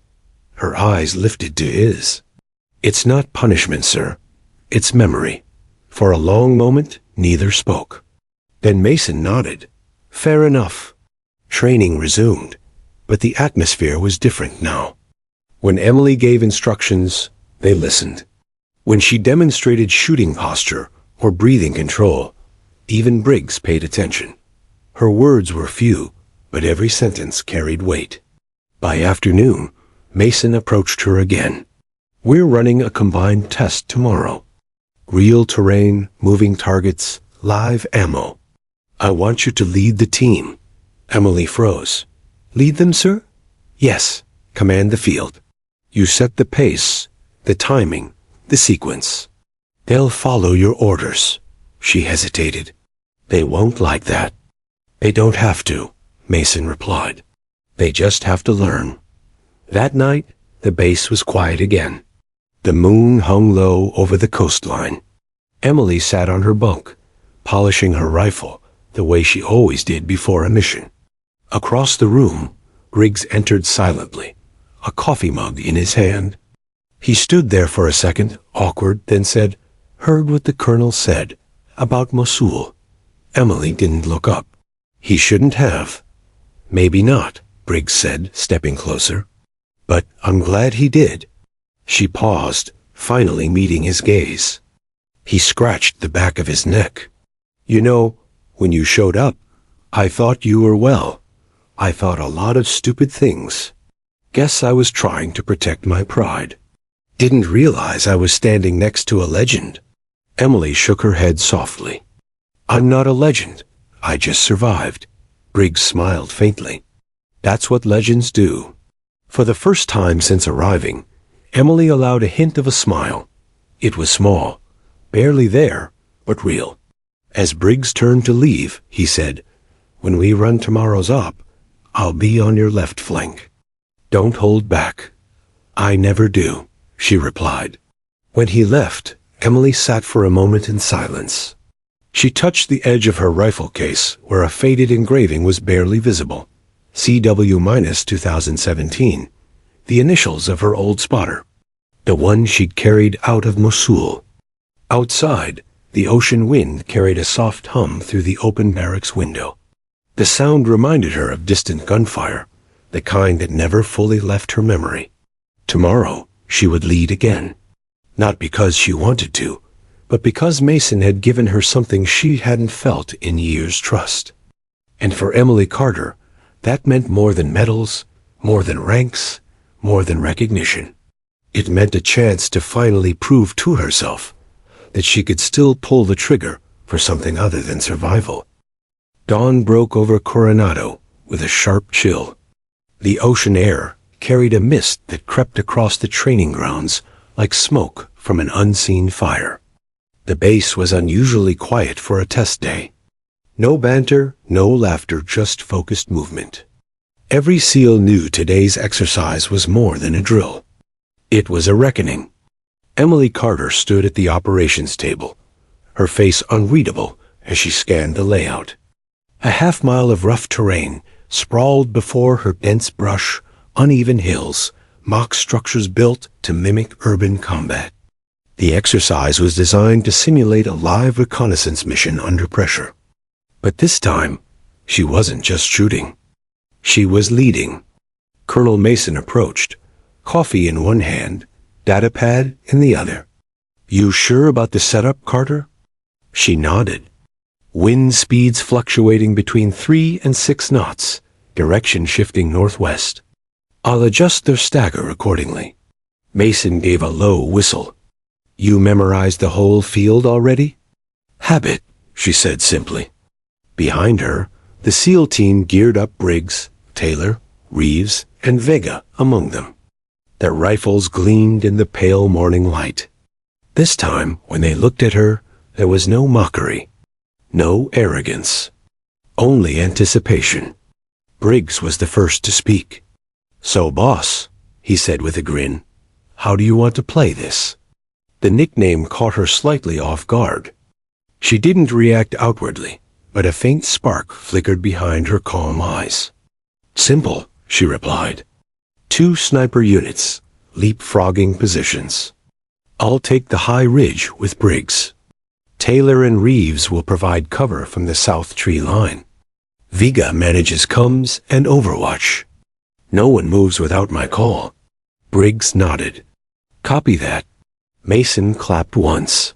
Her eyes lifted to his. "It's not punishment, sir. It's memory." For a long moment, neither spoke. Then Mason nodded. "Fair enough." Training resumed, but the atmosphere was different now. When Emily gave instructions, they listened. When she demonstrated shooting posture or breathing control, even Briggs paid attention. Her words were few, but every sentence carried weight. By afternoon, Mason approached her again. We're running a combined test tomorrow. Real terrain, moving targets, live ammo. I want you to lead the team. Emily froze. Lead them, sir? Yes. Command the field. You set the pace, the timing, the sequence. They'll follow your orders. She hesitated. They won't like that. They don't have to, Mason replied. They just have to learn. That night, the base was quiet again. The moon hung low over the coastline. Emily sat on her bunk, polishing her rifle the way she always did before a mission. Across the room, Briggs entered silently, a coffee mug in his hand. He stood there for a second, awkward, then said, "Heard what the colonel said about Mosul." Emily didn't look up. He shouldn't have. Maybe not, Briggs said, stepping closer. But I'm glad he did. She paused, finally meeting his gaze. He scratched the back of his neck. You know, when you showed up, I thought you were well. I thought a lot of stupid things. Guess I was trying to protect my pride. Didn't realize I was standing next to a legend. Emily shook her head softly. I'm not a legend. I just survived. Briggs smiled faintly. That's what legends do. For the first time since arriving, Emily allowed a hint of a smile. It was small, barely there, but real. As Briggs turned to leave, he said, "When we run tomorrow's op, I'll be on your left flank. Don't hold back." "I never do," she replied. When he left, Emily sat for a moment in silence. She touched the edge of her rifle case where a faded engraving was barely visible. CW-2017, the initials of her old spotter, the one she'd carried out of Mosul. Outside, the ocean wind carried a soft hum through the open barracks window. The sound reminded her of distant gunfire, the kind that never fully left her memory. Tomorrow, she would lead again. Not because she wanted to, but because Mason had given her something she hadn't felt in years' trust. And for Emily Carter, that meant more than medals, more than ranks, more than recognition. It meant a chance to finally prove to herself that she could still pull the trigger for something other than survival. Dawn broke over Coronado with a sharp chill. The ocean air carried a mist that crept across the training grounds like smoke from an unseen fire. The base was unusually quiet for a test day. No banter, no laughter, just focused movement. Every SEAL knew today's exercise was more than a drill. It was a reckoning. Emily Carter stood at the operations table, her face unreadable as she scanned the layout. A half-mile of rough terrain sprawled before her dense brush, uneven hills, mock structures built to mimic urban combat. The exercise was designed to simulate a live reconnaissance mission under pressure. But this time, she wasn't just shooting. She was leading. Colonel Mason approached, coffee in one hand, data pad in the other. "You sure about the setup, Carter?" She nodded. Wind speeds fluctuating between 3 and 6 knots, direction shifting northwest. "I'll adjust their stagger accordingly." Mason gave a low whistle. "You memorized the whole field already?" "Habit," she said simply. Behind her, the SEAL team geared up, Briggs, Taylor, Reeves, and Vega among them. Their rifles gleamed in the pale morning light. This time, when they looked at her, there was no mockery, no arrogance, only anticipation. Briggs was the first to speak. "So, boss," he said with a grin, "how do you want to play this?" The nickname caught her slightly off guard. She didn't react outwardly, but a faint spark flickered behind her calm eyes. "Simple," she replied. 2 sniper units, leapfrogging positions. I'll take the high ridge with Briggs. Taylor and Reeves will provide cover from the south tree line. Vega manages comms and overwatch. No one moves without my call." Briggs nodded. "Copy that." Mason clapped once.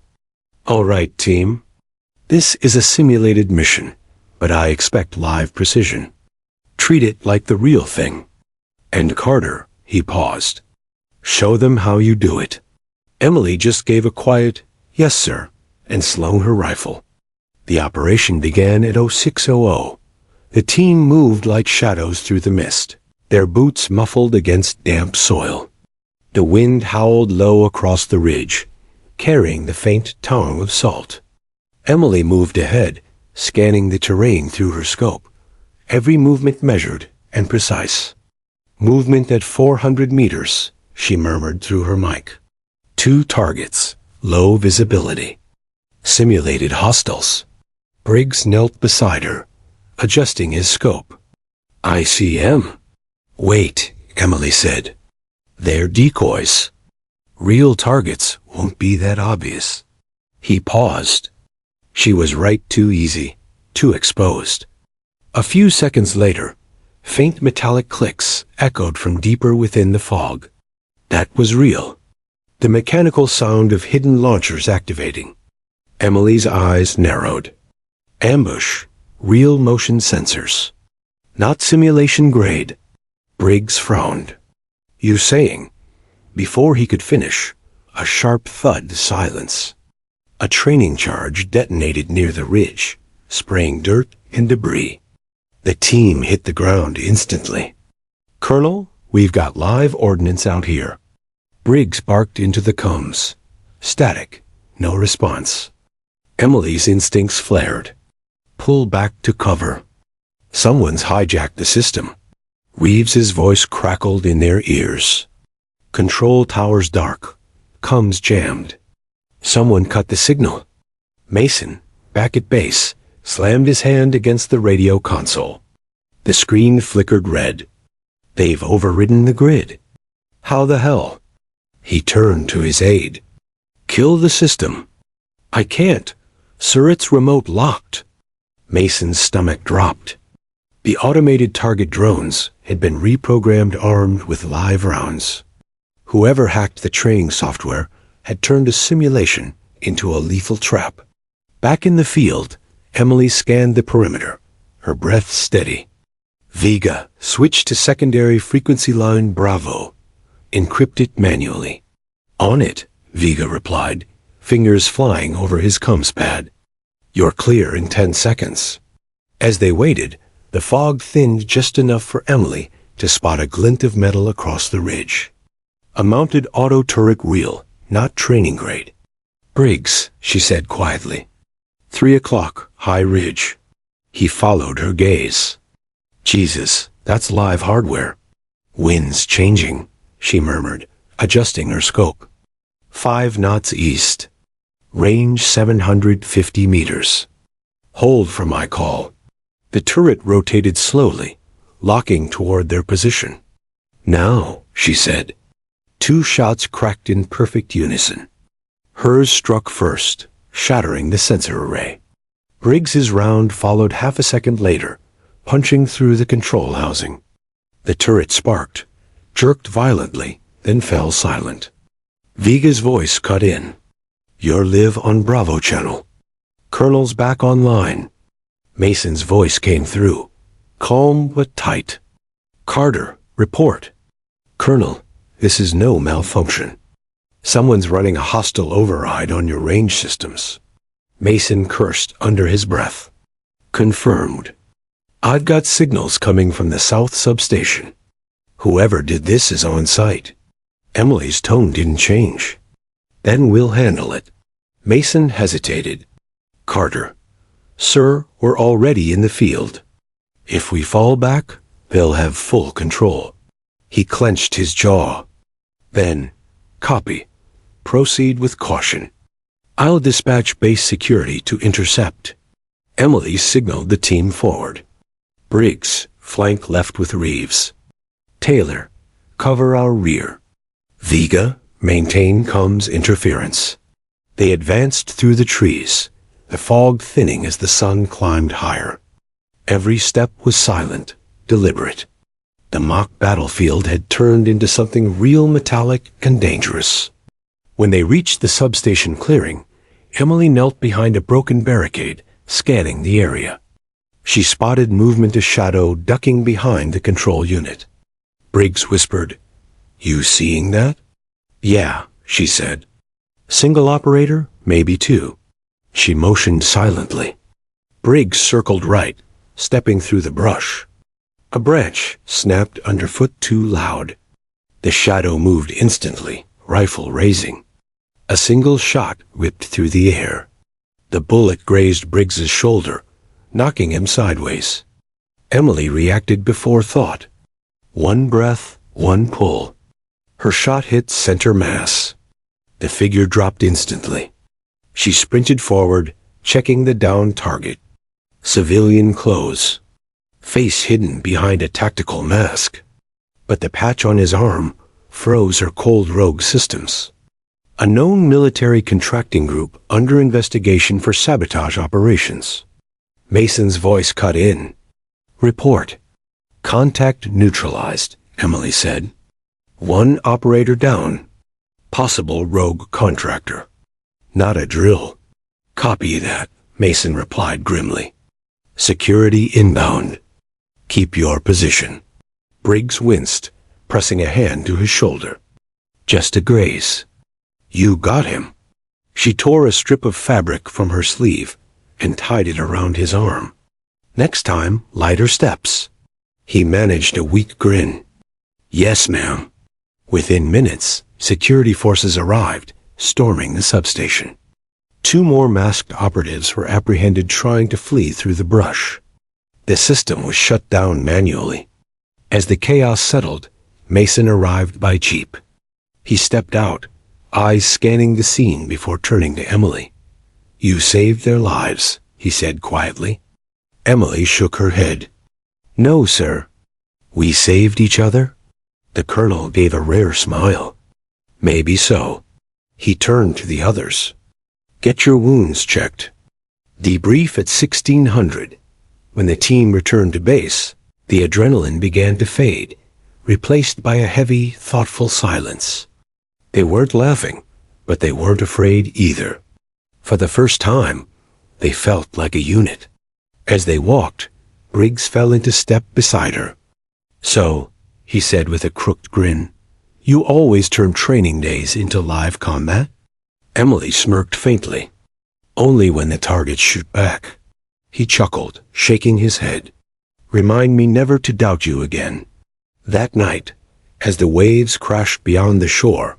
"All right, team. This is a simulated mission, but I expect live precision. Treat it like the real thing." And Carter, he paused. Show them how you do it. Emily just gave a quiet, yes, sir, and slung her rifle. The operation began at 0600. The team moved like shadows through the mist, their boots muffled against damp soil. The wind howled low across the ridge, carrying the faint tongue of salt. Emily moved ahead, scanning the terrain through her scope, every movement measured and precise. Movement at 400 meters, she murmured through her mic. 2 targets, low visibility. Simulated hostiles. Briggs knelt beside her, adjusting his scope. ICM. Wait, Emily said. They're decoys. Real targets won't be that obvious. He paused. She was right too easy, too exposed. A few seconds later, faint metallic clicks echoed from deeper within the fog. That was real. The mechanical sound of hidden launchers activating. Emily's eyes narrowed. Ambush, real motion sensors. Not simulation grade. Briggs frowned. You saying? Before he could finish, a sharp thud silence. A training charge detonated near the ridge, spraying dirt and debris. The team hit the ground instantly. Colonel, we've got live ordnance out here. Briggs barked into the combs. Static, no response. Emily's instincts flared. Pull back to cover. Someone's hijacked the system. Reeves's voice crackled in their ears. Control towers dark. Comms jammed. Someone cut the signal. Mason, back at base, slammed his hand against the radio console. The screen flickered red. They've overridden the grid. How the hell? He turned to his aide. Kill the system. I can't. Sir, it's remote locked. Mason's stomach dropped. The automated target drones had been reprogrammed armed with live rounds. Whoever hacked the training software had turned a simulation into a lethal trap. Back in the field, Emily scanned the perimeter, her breath steady. Vega switched to secondary frequency line Bravo. Encrypt it manually. On it, Vega replied, fingers flying over his comms pad. You're clear in 10 seconds. As they waited, the fog thinned just enough for Emily to spot a glint of metal across the ridge. A mounted auto-turret wheel, not training grade. Briggs, she said quietly. 3 o'clock, High Ridge. He followed her gaze. Jesus, that's live hardware. Wind's changing, she murmured, adjusting her scope. 5 knots east. Range 750 meters. Hold for my call. The turret rotated slowly, locking toward their position. Now, she said. 2 shots cracked in perfect unison. Hers struck first, shattering the sensor array. Briggs's round followed half a second later, punching through the control housing. The turret sparked, jerked violently, then fell silent. Vega's voice cut in. You're live on Bravo channel. Colonel's back online. Mason's voice came through, calm but tight. Carter, report. Colonel, this is no malfunction. Someone's running a hostile override on your range systems. Mason cursed under his breath. Confirmed. I've got signals coming from the south substation. Whoever did this is on site. Emily's tone didn't change. Then we'll handle it. Mason hesitated. Carter, sir, we're already in the field. If we fall back, they'll have full control. He clenched his jaw. Then, copy. Proceed with caution. I'll dispatch base security to intercept. Emily signaled the team forward. Briggs, flank left with Reeves. Taylor, cover our rear. Vega, maintain comms interference. They advanced through the trees, the fog thinning as the sun climbed higher. Every step was silent, deliberate. The mock battlefield had turned into something real, metallic and dangerous. When they reached the substation clearing, Emily knelt behind a broken barricade, scanning the area. She spotted movement of shadow ducking behind the control unit. Briggs whispered. You seeing that? Yeah, she said. Single operator, maybe two. She motioned silently. Briggs circled right, stepping through the brush. A branch snapped underfoot too loud. The shadow moved instantly, rifle raising. A single shot whipped through the air. The bullet grazed Briggs's shoulder, knocking him sideways. Emily reacted before thought. One breath, one pull. Her shot hit center mass. The figure dropped instantly. She sprinted forward, checking the downed target. Civilian clothes. Face hidden behind a tactical mask. But the patch on his arm froze her cold rogue systems. A known military contracting group under investigation for sabotage operations. Mason's voice cut in. Report. Contact neutralized, Emily said. One operator down. Possible rogue contractor. Not a drill. Copy that, Mason replied grimly. Security inbound. Keep your position. Briggs winced, pressing a hand to his shoulder. Just a graze. You got him. She tore a strip of fabric from her sleeve and tied it around his arm. Next time, lighter steps. He managed a weak grin. Yes, ma'am. Within minutes, security forces arrived, storming the substation. Two more masked operatives were apprehended trying to flee through the brush. The system was shut down manually. As the chaos settled, Mason arrived by jeep. He stepped out, eyes scanning the scene before turning to Emily. You saved their lives, he said quietly. Emily shook her head. No, sir. We saved each other? The colonel gave a rare smile. Maybe so. He turned to the others. Get your wounds checked. Debrief at 1600. When the team returned to base, the adrenaline began to fade, replaced by a heavy, thoughtful silence. They weren't laughing, but they weren't afraid either. For the first time, they felt like a unit. As they walked, Briggs fell into step beside her. So, he said with a crooked grin, you always turn training days into live combat? Emily smirked faintly. Only when the targets shoot back. He chuckled, shaking his head. Remind me never to doubt you again. That night, as the waves crashed beyond the shore,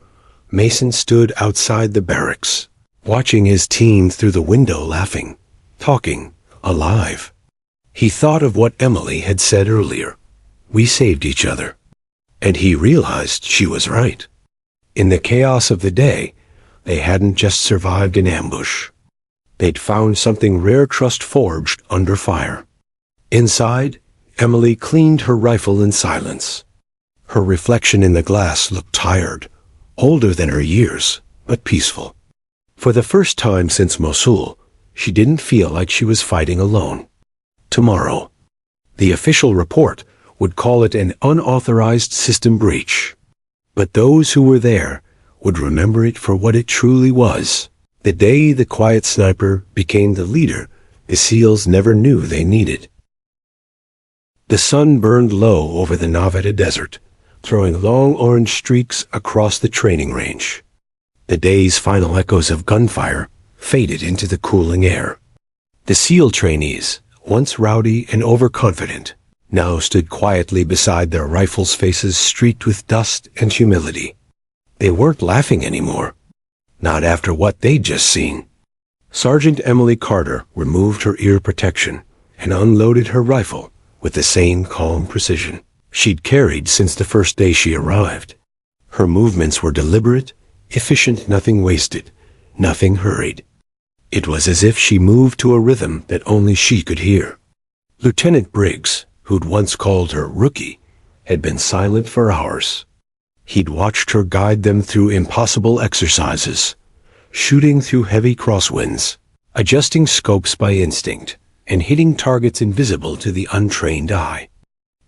Mason stood outside the barracks, watching his team through the window laughing, talking, alive. He thought of what Emily had said earlier. We saved each other. And he realized she was right. In the chaos of the day, they hadn't just survived an ambush. They'd found something rare trust forged under fire. Inside, Emily cleaned her rifle in silence. Her reflection in the glass looked tired, older than her years, but peaceful. For the first time since Mosul, she didn't feel like she was fighting alone. Tomorrow, the official report would call it an unauthorized system breach. But those who were there would remember it for what it truly was. The day the quiet sniper became the leader the SEALs never knew they needed. The sun burned low over the Nevada desert, throwing long orange streaks across the training range. The day's final echoes of gunfire faded into the cooling air. The SEAL trainees, once rowdy and overconfident, now stood quietly beside their rifles' faces streaked with dust and humility. They weren't laughing anymore. Not after what they'd just seen. Sergeant Emily Carter removed her ear protection and unloaded her rifle with the same calm precision she'd carried since the first day she arrived. Her movements were deliberate, efficient, nothing wasted, nothing hurried. It was as if she moved to a rhythm that only she could hear. Lieutenant Briggs, who'd once called her Rookie, had been silent for hours. He'd watched her guide them through impossible exercises, shooting through heavy crosswinds, adjusting scopes by instinct, and hitting targets invisible to the untrained eye.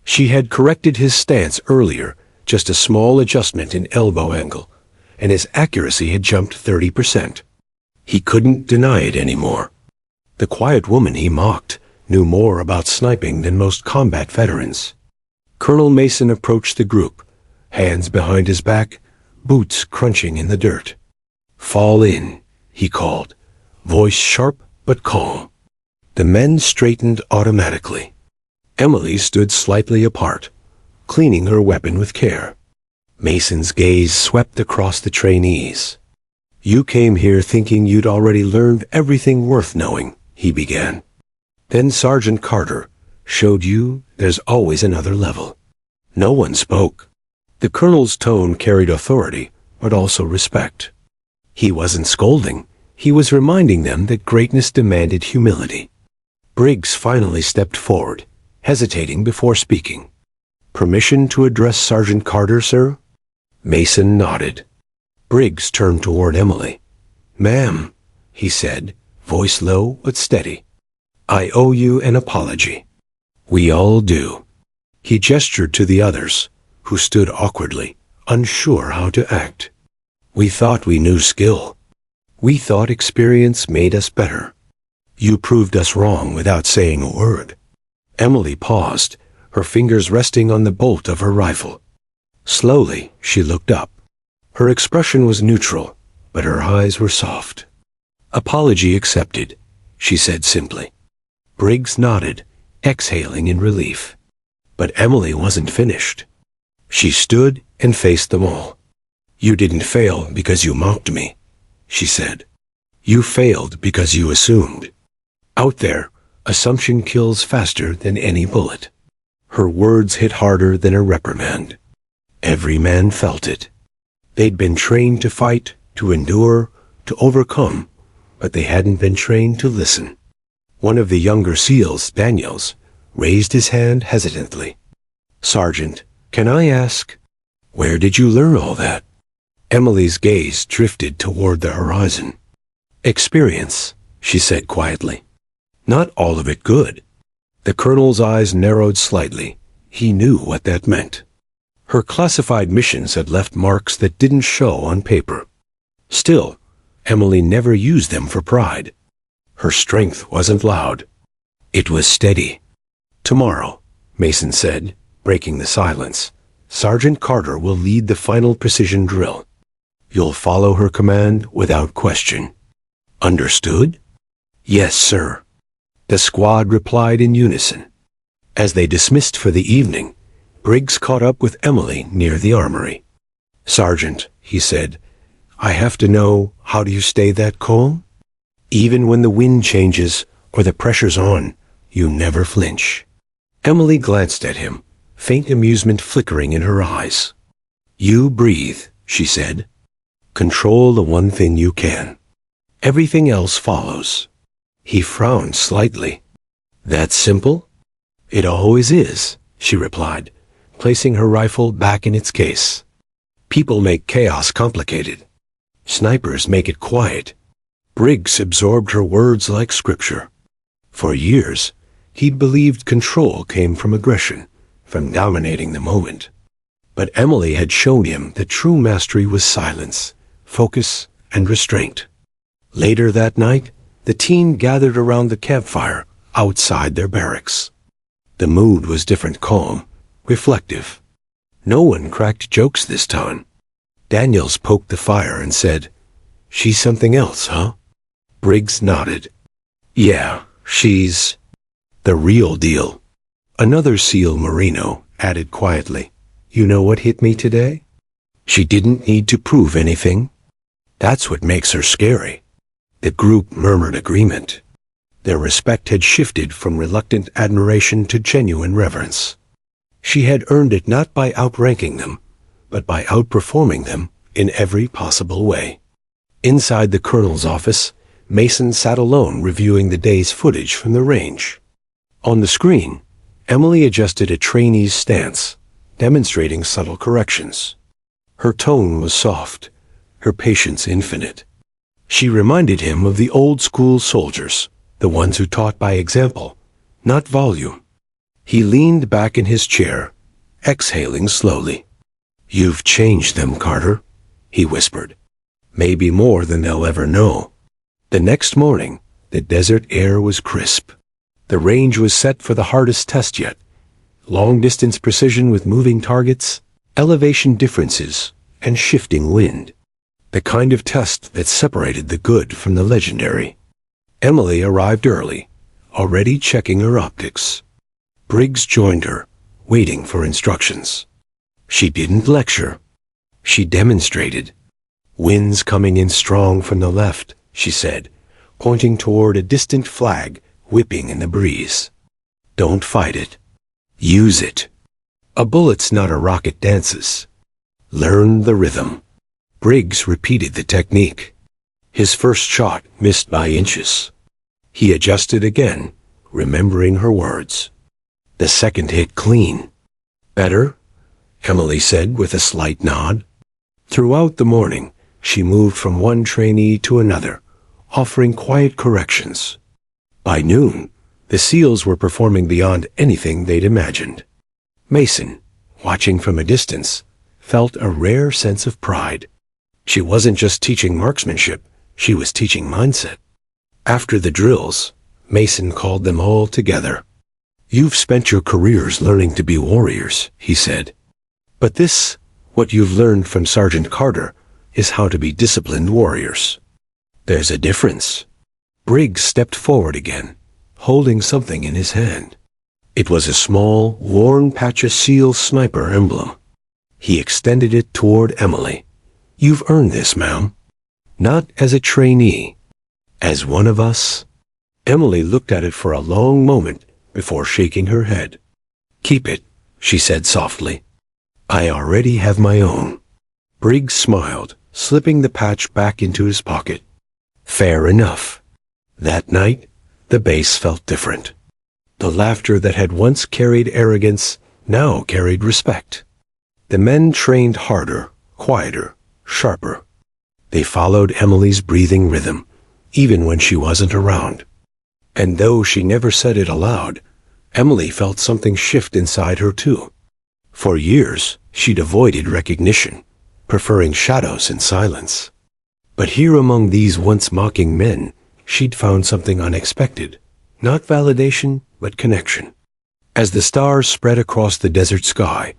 She had corrected his stance earlier, just a small adjustment in elbow angle, and his accuracy had jumped 30%. He couldn't deny it anymore. The quiet woman he mocked knew more about sniping than most combat veterans. Colonel Mason approached the group, hands behind his back, boots crunching in the dirt. "Fall in," he called, voice sharp but calm. The men straightened automatically. Emily stood slightly apart, cleaning her weapon with care. Mason's gaze swept across the trainees. "You came here thinking you'd already learned everything worth knowing," he began. "Then Sergeant Carter showed you there's always another level." No one spoke. The colonel's tone carried authority, but also respect. He wasn't scolding. He was reminding them that greatness demanded humility. Briggs finally stepped forward, hesitating before speaking. "Permission to address Sergeant Carter, sir?" Mason nodded. Briggs turned toward Emily. "Ma'am," he said, voice low but steady, "I owe you an apology." "We all do." He gestured to the others, who stood awkwardly, unsure how to act. "We thought we knew skill. We thought experience made us better. You proved us wrong without saying a word." Emily paused, her fingers resting on the bolt of her rifle. Slowly, she looked up. Her expression was neutral, but her eyes were soft. "Apology accepted," she said simply. Briggs nodded, exhaling in relief. But Emily wasn't finished. She stood and faced them all. "You didn't fail because you mocked me," she said. "You failed because you assumed. Out there, assumption kills faster than any bullet." Her words hit harder than a reprimand. Every man felt it. They'd been trained to fight, to endure, to overcome, but they hadn't been trained to listen. One of the younger SEALs, Daniels, raised his hand hesitantly. "Sergeant, can I ask, where did you learn all that?" Emily's gaze drifted toward the horizon. "Experience," she said quietly. "Not all of it good." The colonel's eyes narrowed slightly. He knew what that meant. Her classified missions had left marks that didn't show on paper. Still, Emily never used them for pride. Her strength wasn't loud. It was steady. "Tomorrow," Mason said, breaking the silence, "Sergeant Carter will lead the final precision drill. You'll follow her command without question." "Understood?" "Yes, sir." The squad replied in unison. As they dismissed for the evening, Briggs caught up with Emily near the armory. "Sergeant," he said, "I have to know, how do you stay that calm? Even when the wind changes or the pressure's on, you never flinch." Emily glanced at him, faint amusement flickering in her eyes. "You breathe," she said. "Control the one thing you can. Everything else follows." He frowned slightly. "That simple?" "It always is," she replied, placing her rifle back in its case. "People make chaos complicated. Snipers make it quiet." Briggs absorbed her words like scripture. For years, he'd believed control came from aggression, from dominating the moment. But Emily had shown him that true mastery was silence, focus, and restraint. Later that night, the team gathered around the campfire outside their barracks. The mood was different, calm, reflective. No one cracked jokes this time. Daniels poked the fire and said, "She's something else, huh?" Briggs nodded. "Yeah, she's the real deal." Another SEAL, Marino, added quietly, "You know what hit me today? She didn't need to prove anything. That's what makes her scary." The group murmured agreement. Their respect had shifted from reluctant admiration to genuine reverence. She had earned it not by outranking them, but by outperforming them in every possible way. Inside the colonel's office, Mason sat alone reviewing the day's footage from the range. On the screen, Emily adjusted a trainee's stance, demonstrating subtle corrections. Her tone was soft, her patience infinite. She reminded him of the old-school soldiers, the ones who taught by example, not volume. He leaned back in his chair, exhaling slowly. "You've changed them, Carter," he whispered. "Maybe more than they'll ever know." The next morning, the desert air was crisp. The range was set for the hardest test yet, long-distance precision with moving targets, elevation differences, and shifting wind. The kind of test that separated the good from the legendary. Emily arrived early, already checking her optics. Briggs joined her, waiting for instructions. She didn't lecture. She demonstrated. "Wind's coming in strong from the left," she said, pointing toward a distant flag whipping in the breeze. "Don't fight it. Use it. A bullet's not a rocket dances. Learn the rhythm." Briggs repeated the technique. His first shot missed by inches. He adjusted again, remembering her words. The second hit clean. "Better?" Emily said with a slight nod. Throughout the morning, she moved from one trainee to another, offering quiet corrections. By noon, the SEALs were performing beyond anything they'd imagined. Mason, watching from a distance, felt a rare sense of pride. She wasn't just teaching marksmanship, she was teaching mindset. After the drills, Mason called them all together. "You've spent your careers learning to be warriors," he said. "But this, what you've learned from Sergeant Carter, is how to be disciplined warriors. There's a difference." Briggs stepped forward again, holding something in his hand. It was a small, worn patch of SEAL sniper emblem. He extended it toward Emily. "You've earned this, ma'am. Not as a trainee. As one of us." Emily looked at it for a long moment before shaking her head. "Keep it," she said softly. "I already have my own." Briggs smiled, slipping the patch back into his pocket. Fair enough. That night, the base felt different. The laughter that had once carried arrogance now carried respect. The men trained harder, quieter, sharper. They followed Emily's breathing rhythm, even when she wasn't around. And though she never said it aloud, Emily felt something shift inside her too. For years, she'd avoided recognition, preferring shadows and silence. But here among these once mocking men, she'd found something unexpected. Not validation, but connection. As the stars spread across the desert sky,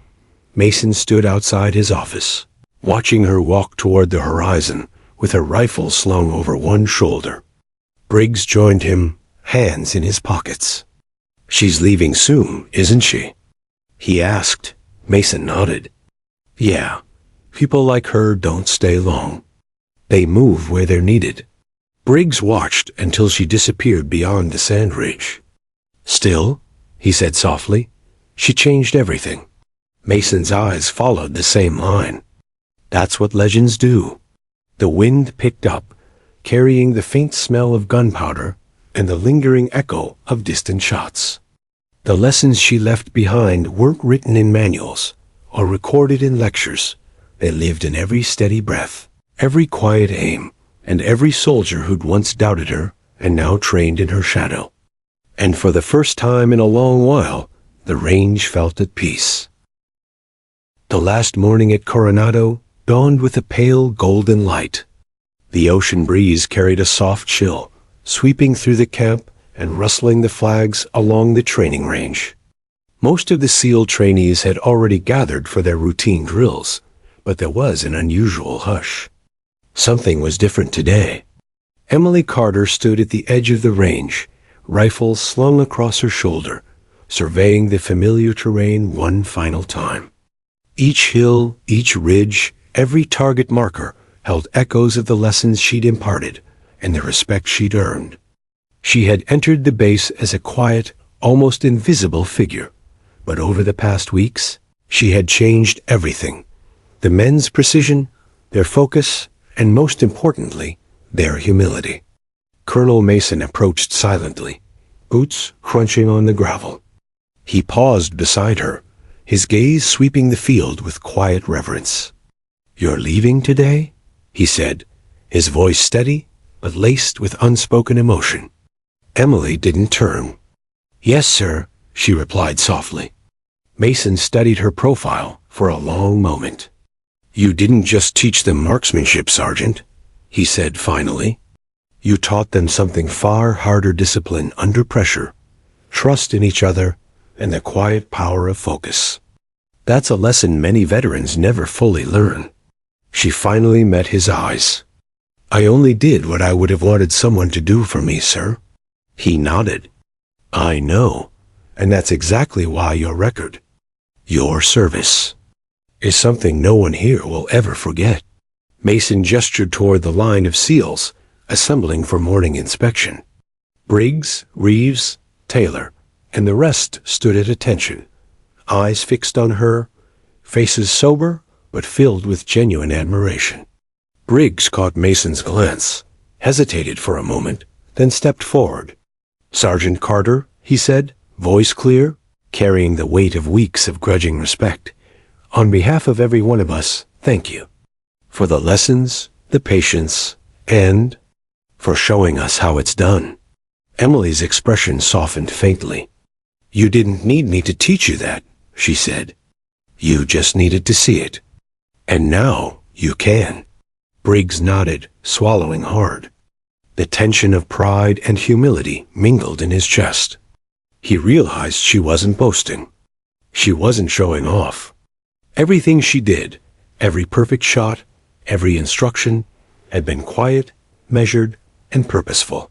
Mason stood outside his office, watching her walk toward the horizon with a rifle slung over one shoulder. Briggs joined him, hands in his pockets. "She's leaving soon, isn't she?" he asked. Mason nodded. "Yeah, people like her don't stay long. They move where they're needed." Briggs watched until she disappeared beyond the sand ridge. "Still," he said softly, "she changed everything." Mason's eyes followed the same line. "That's what legends do." The wind picked up, carrying the faint smell of gunpowder and the lingering echo of distant shots. The lessons she left behind weren't written in manuals or recorded in lectures. They lived in every steady breath, every quiet aim, and every soldier who'd once doubted her and now trained in her shadow. And for the first time in a long while, the range felt at peace. The last morning at Coronado dawned with a pale golden light. The ocean breeze carried a soft chill, sweeping through the camp and rustling the flags along the training range. Most of the SEAL trainees had already gathered for their routine drills, but there was an unusual hush. Something was different today. Emily Carter stood at the edge of the range, rifle slung across her shoulder, surveying the familiar terrain one final time. Each hill, each ridge, every target marker held echoes of the lessons she'd imparted and the respect she'd earned. She had entered the base as a quiet, almost invisible figure, but over the past weeks, she had changed everything. The men's precision, their focus, and most importantly, their humility. Colonel Mason approached silently, boots crunching on the gravel. He paused beside her, his gaze sweeping the field with quiet reverence. "You're leaving today?" he said, his voice steady, but laced with unspoken emotion. Emily didn't turn. "Yes, sir," she replied softly. Mason studied her profile for a long moment. "You didn't just teach them marksmanship, Sergeant," he said finally. "You taught them something far harder: discipline under pressure, trust in each other, and the quiet power of focus. That's a lesson many veterans never fully learn. She finally met his eyes. I only did what I would have wanted someone to do for me, sir. He nodded. I know, and that's exactly why your record, your service, is something no one here will ever forget. Mason gestured toward the line of SEALs assembling for morning inspection. Briggs, Reeves, Taylor, and the rest stood at attention, eyes fixed on her, faces sober but filled with genuine admiration. Briggs caught Mason's glance, hesitated for a moment, then stepped forward. Sergeant Carter, he said, voice clear, carrying the weight of weeks of grudging respect. On behalf of every one of us, thank you. For the lessons, the patience, and for showing us how it's done. Emily's expression softened faintly. You didn't need me to teach you that, she said. You just needed to see it. And now you can. Briggs nodded, swallowing hard. The tension of pride and humility mingled in his chest. He realized she wasn't boasting. She wasn't showing off. Everything she did, every perfect shot, every instruction, had been quiet, measured, and purposeful.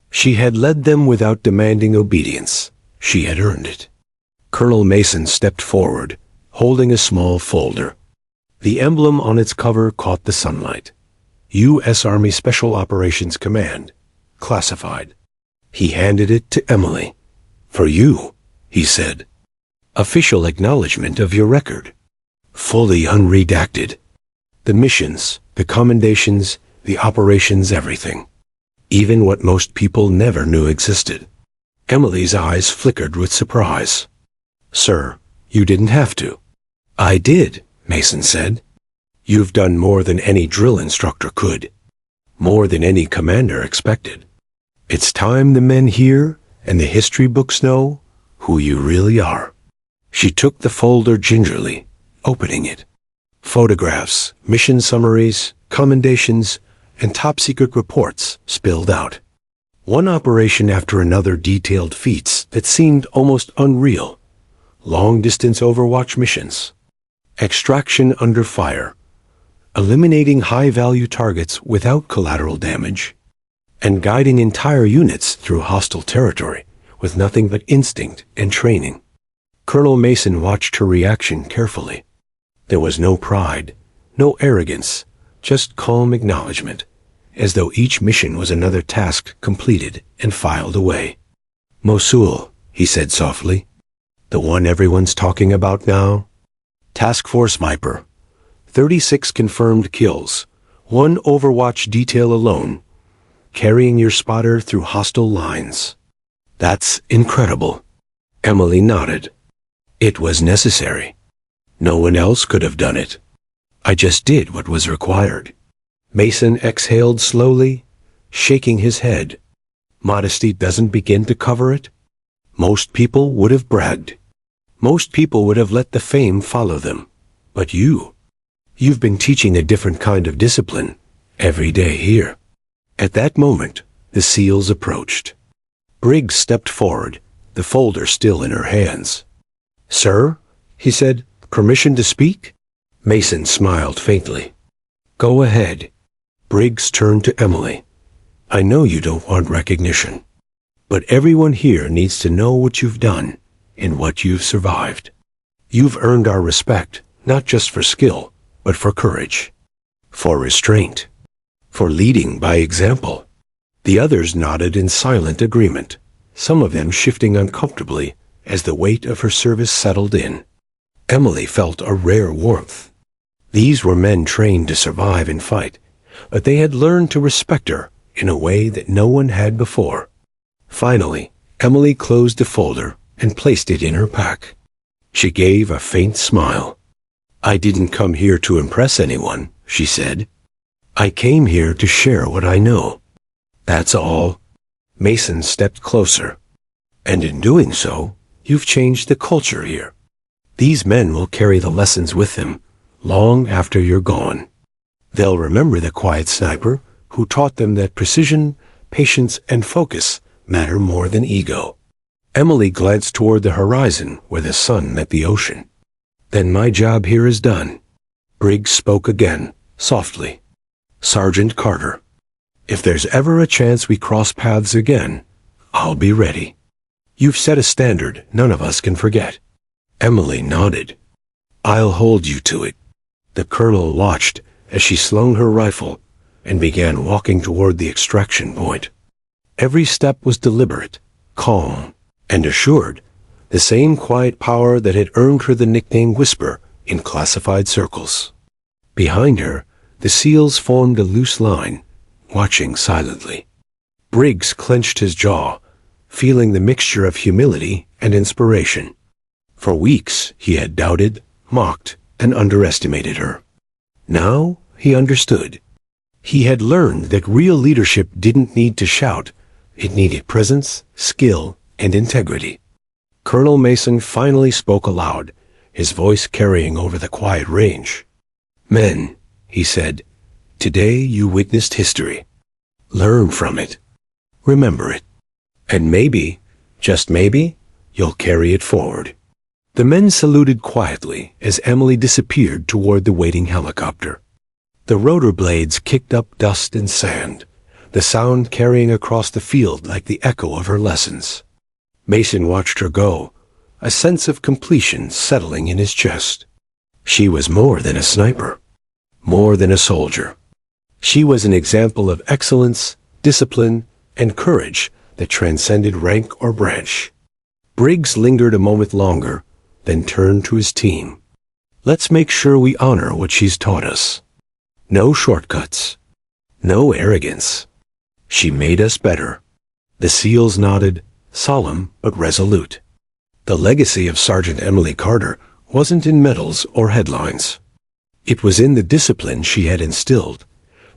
She had led them without demanding obedience. She had earned it. Colonel Mason stepped forward, holding a small folder. The emblem on its cover caught the sunlight. U.S. Army Special Operations Command, classified. He handed it to Emily. For you, he said. Official acknowledgement of your record. Fully unredacted. The missions, the commendations, the operations, everything. Even what most people never knew existed. Emily's eyes flickered with surprise. Sir, you didn't have to. I did, Mason said. You've done more than any drill instructor could. More than any commander expected. It's time the men here and the history books know who you really are. She took the folder gingerly, opening it. Photographs, mission summaries, commendations, and top-secret reports spilled out. One operation after another detailed feats that seemed almost unreal. Long-distance Overwatch missions. Extraction under fire. Eliminating high-value targets without collateral damage. And guiding entire units through hostile territory with nothing but instinct and training. Colonel Mason watched her reaction carefully. There was no pride, no arrogance, just calm acknowledgement, as though each mission was another task completed and filed away. Mosul, he said softly. The one everyone's talking about now? Task Force Viper. 36 confirmed kills, 1 Overwatch detail alone, carrying your spotter through hostile lines. That's incredible. Emily nodded. It was necessary. No one else could have done it. I just did what was required. Mason exhaled slowly, shaking his head. Modesty doesn't begin to cover it. Most people would have bragged. Most people would have let the fame follow them. But you've been teaching a different kind of discipline every day here. At that moment, the SEALs approached. Briggs stepped forward, the folder still in her hands. Sir, he said, permission to speak? Mason smiled faintly. Go ahead. Briggs turned to Emily. I know you don't want recognition, but everyone here needs to know what you've done and what you've survived. You've earned our respect, not just for skill, but for courage, for restraint, for leading by example. The others nodded in silent agreement, some of them shifting uncomfortably as the weight of her service settled in. Emily felt a rare warmth. These were men trained to survive and fight, but they had learned to respect her in a way that no one had before. Finally, Emily closed the folder and placed it in her pack. She gave a faint smile. I didn't come here to impress anyone, she said. I came here to share what I know. That's all. Mason stepped closer. And in doing so, you've changed the culture here. These men will carry the lessons with them long after you're gone. They'll remember the quiet sniper who taught them that precision, patience, and focus matter more than ego. Emily glanced toward the horizon where the sun met the ocean. "Then my job here is done." Briggs spoke again, softly. "Sergeant Carter, if there's ever a chance we cross paths again, I'll be ready. You've set a standard none of us can forget." Emily nodded. "I'll hold you to it." The colonel watched as she slung her rifle and began walking toward the extraction point. Every step was deliberate, calm, and assured, the same quiet power that had earned her the nickname Whisper in classified circles. Behind her, the SEALs formed a loose line, watching silently. Briggs clenched his jaw, feeling the mixture of humility and inspiration. For weeks he had doubted, mocked, and underestimated her. Now he understood. He had learned that real leadership didn't need to shout. It needed presence, skill, and integrity. Colonel Mason finally spoke aloud, his voice carrying over the quiet range. "Men," he said, "today you witnessed history. Learn from it. Remember it. And maybe, just maybe, you'll carry it forward." The men saluted quietly as Emily disappeared toward the waiting helicopter. The rotor blades kicked up dust and sand, the sound carrying across the field like the echo of her lessons. Mason watched her go, a sense of completion settling in his chest. She was more than a sniper, more than a soldier. She was an example of excellence, discipline, and courage that transcended rank or branch. Briggs lingered a moment longer, then turned to his team. "Let's make sure we honor what she's taught us. No shortcuts. No arrogance. She made us better." The SEALs nodded, solemn but resolute. The legacy of Sergeant Emily Carter wasn't in medals or headlines. It was in the discipline she had instilled,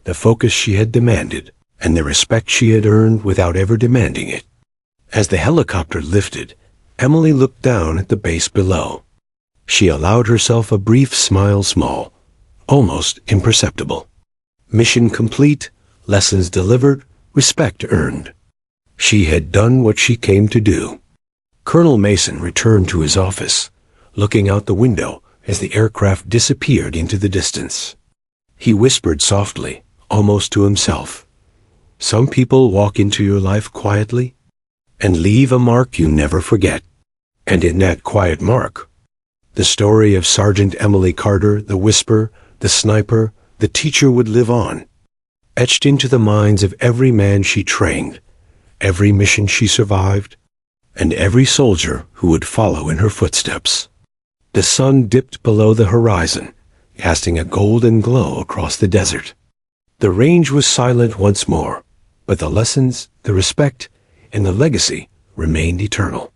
the focus she had demanded, and the respect she had earned without ever demanding it. As the helicopter lifted, Emily looked down at the base below. She allowed herself a brief smile, small, almost imperceptible. Mission complete, lessons delivered, respect earned. She had done what she came to do. Colonel Mason returned to his office, looking out the window as the aircraft disappeared into the distance. He whispered softly, almost to himself, "Some people walk into your life quietly and leave a mark you never forget." And in that quiet mark, the story of Sergeant Emily Carter, the Whisper, the sniper, the teacher would live on, etched into the minds of every man she trained, every mission she survived, and every soldier who would follow in her footsteps. The sun dipped below the horizon, casting a golden glow across the desert. The range was silent once more, but the lessons, the respect, and the legacy remained eternal.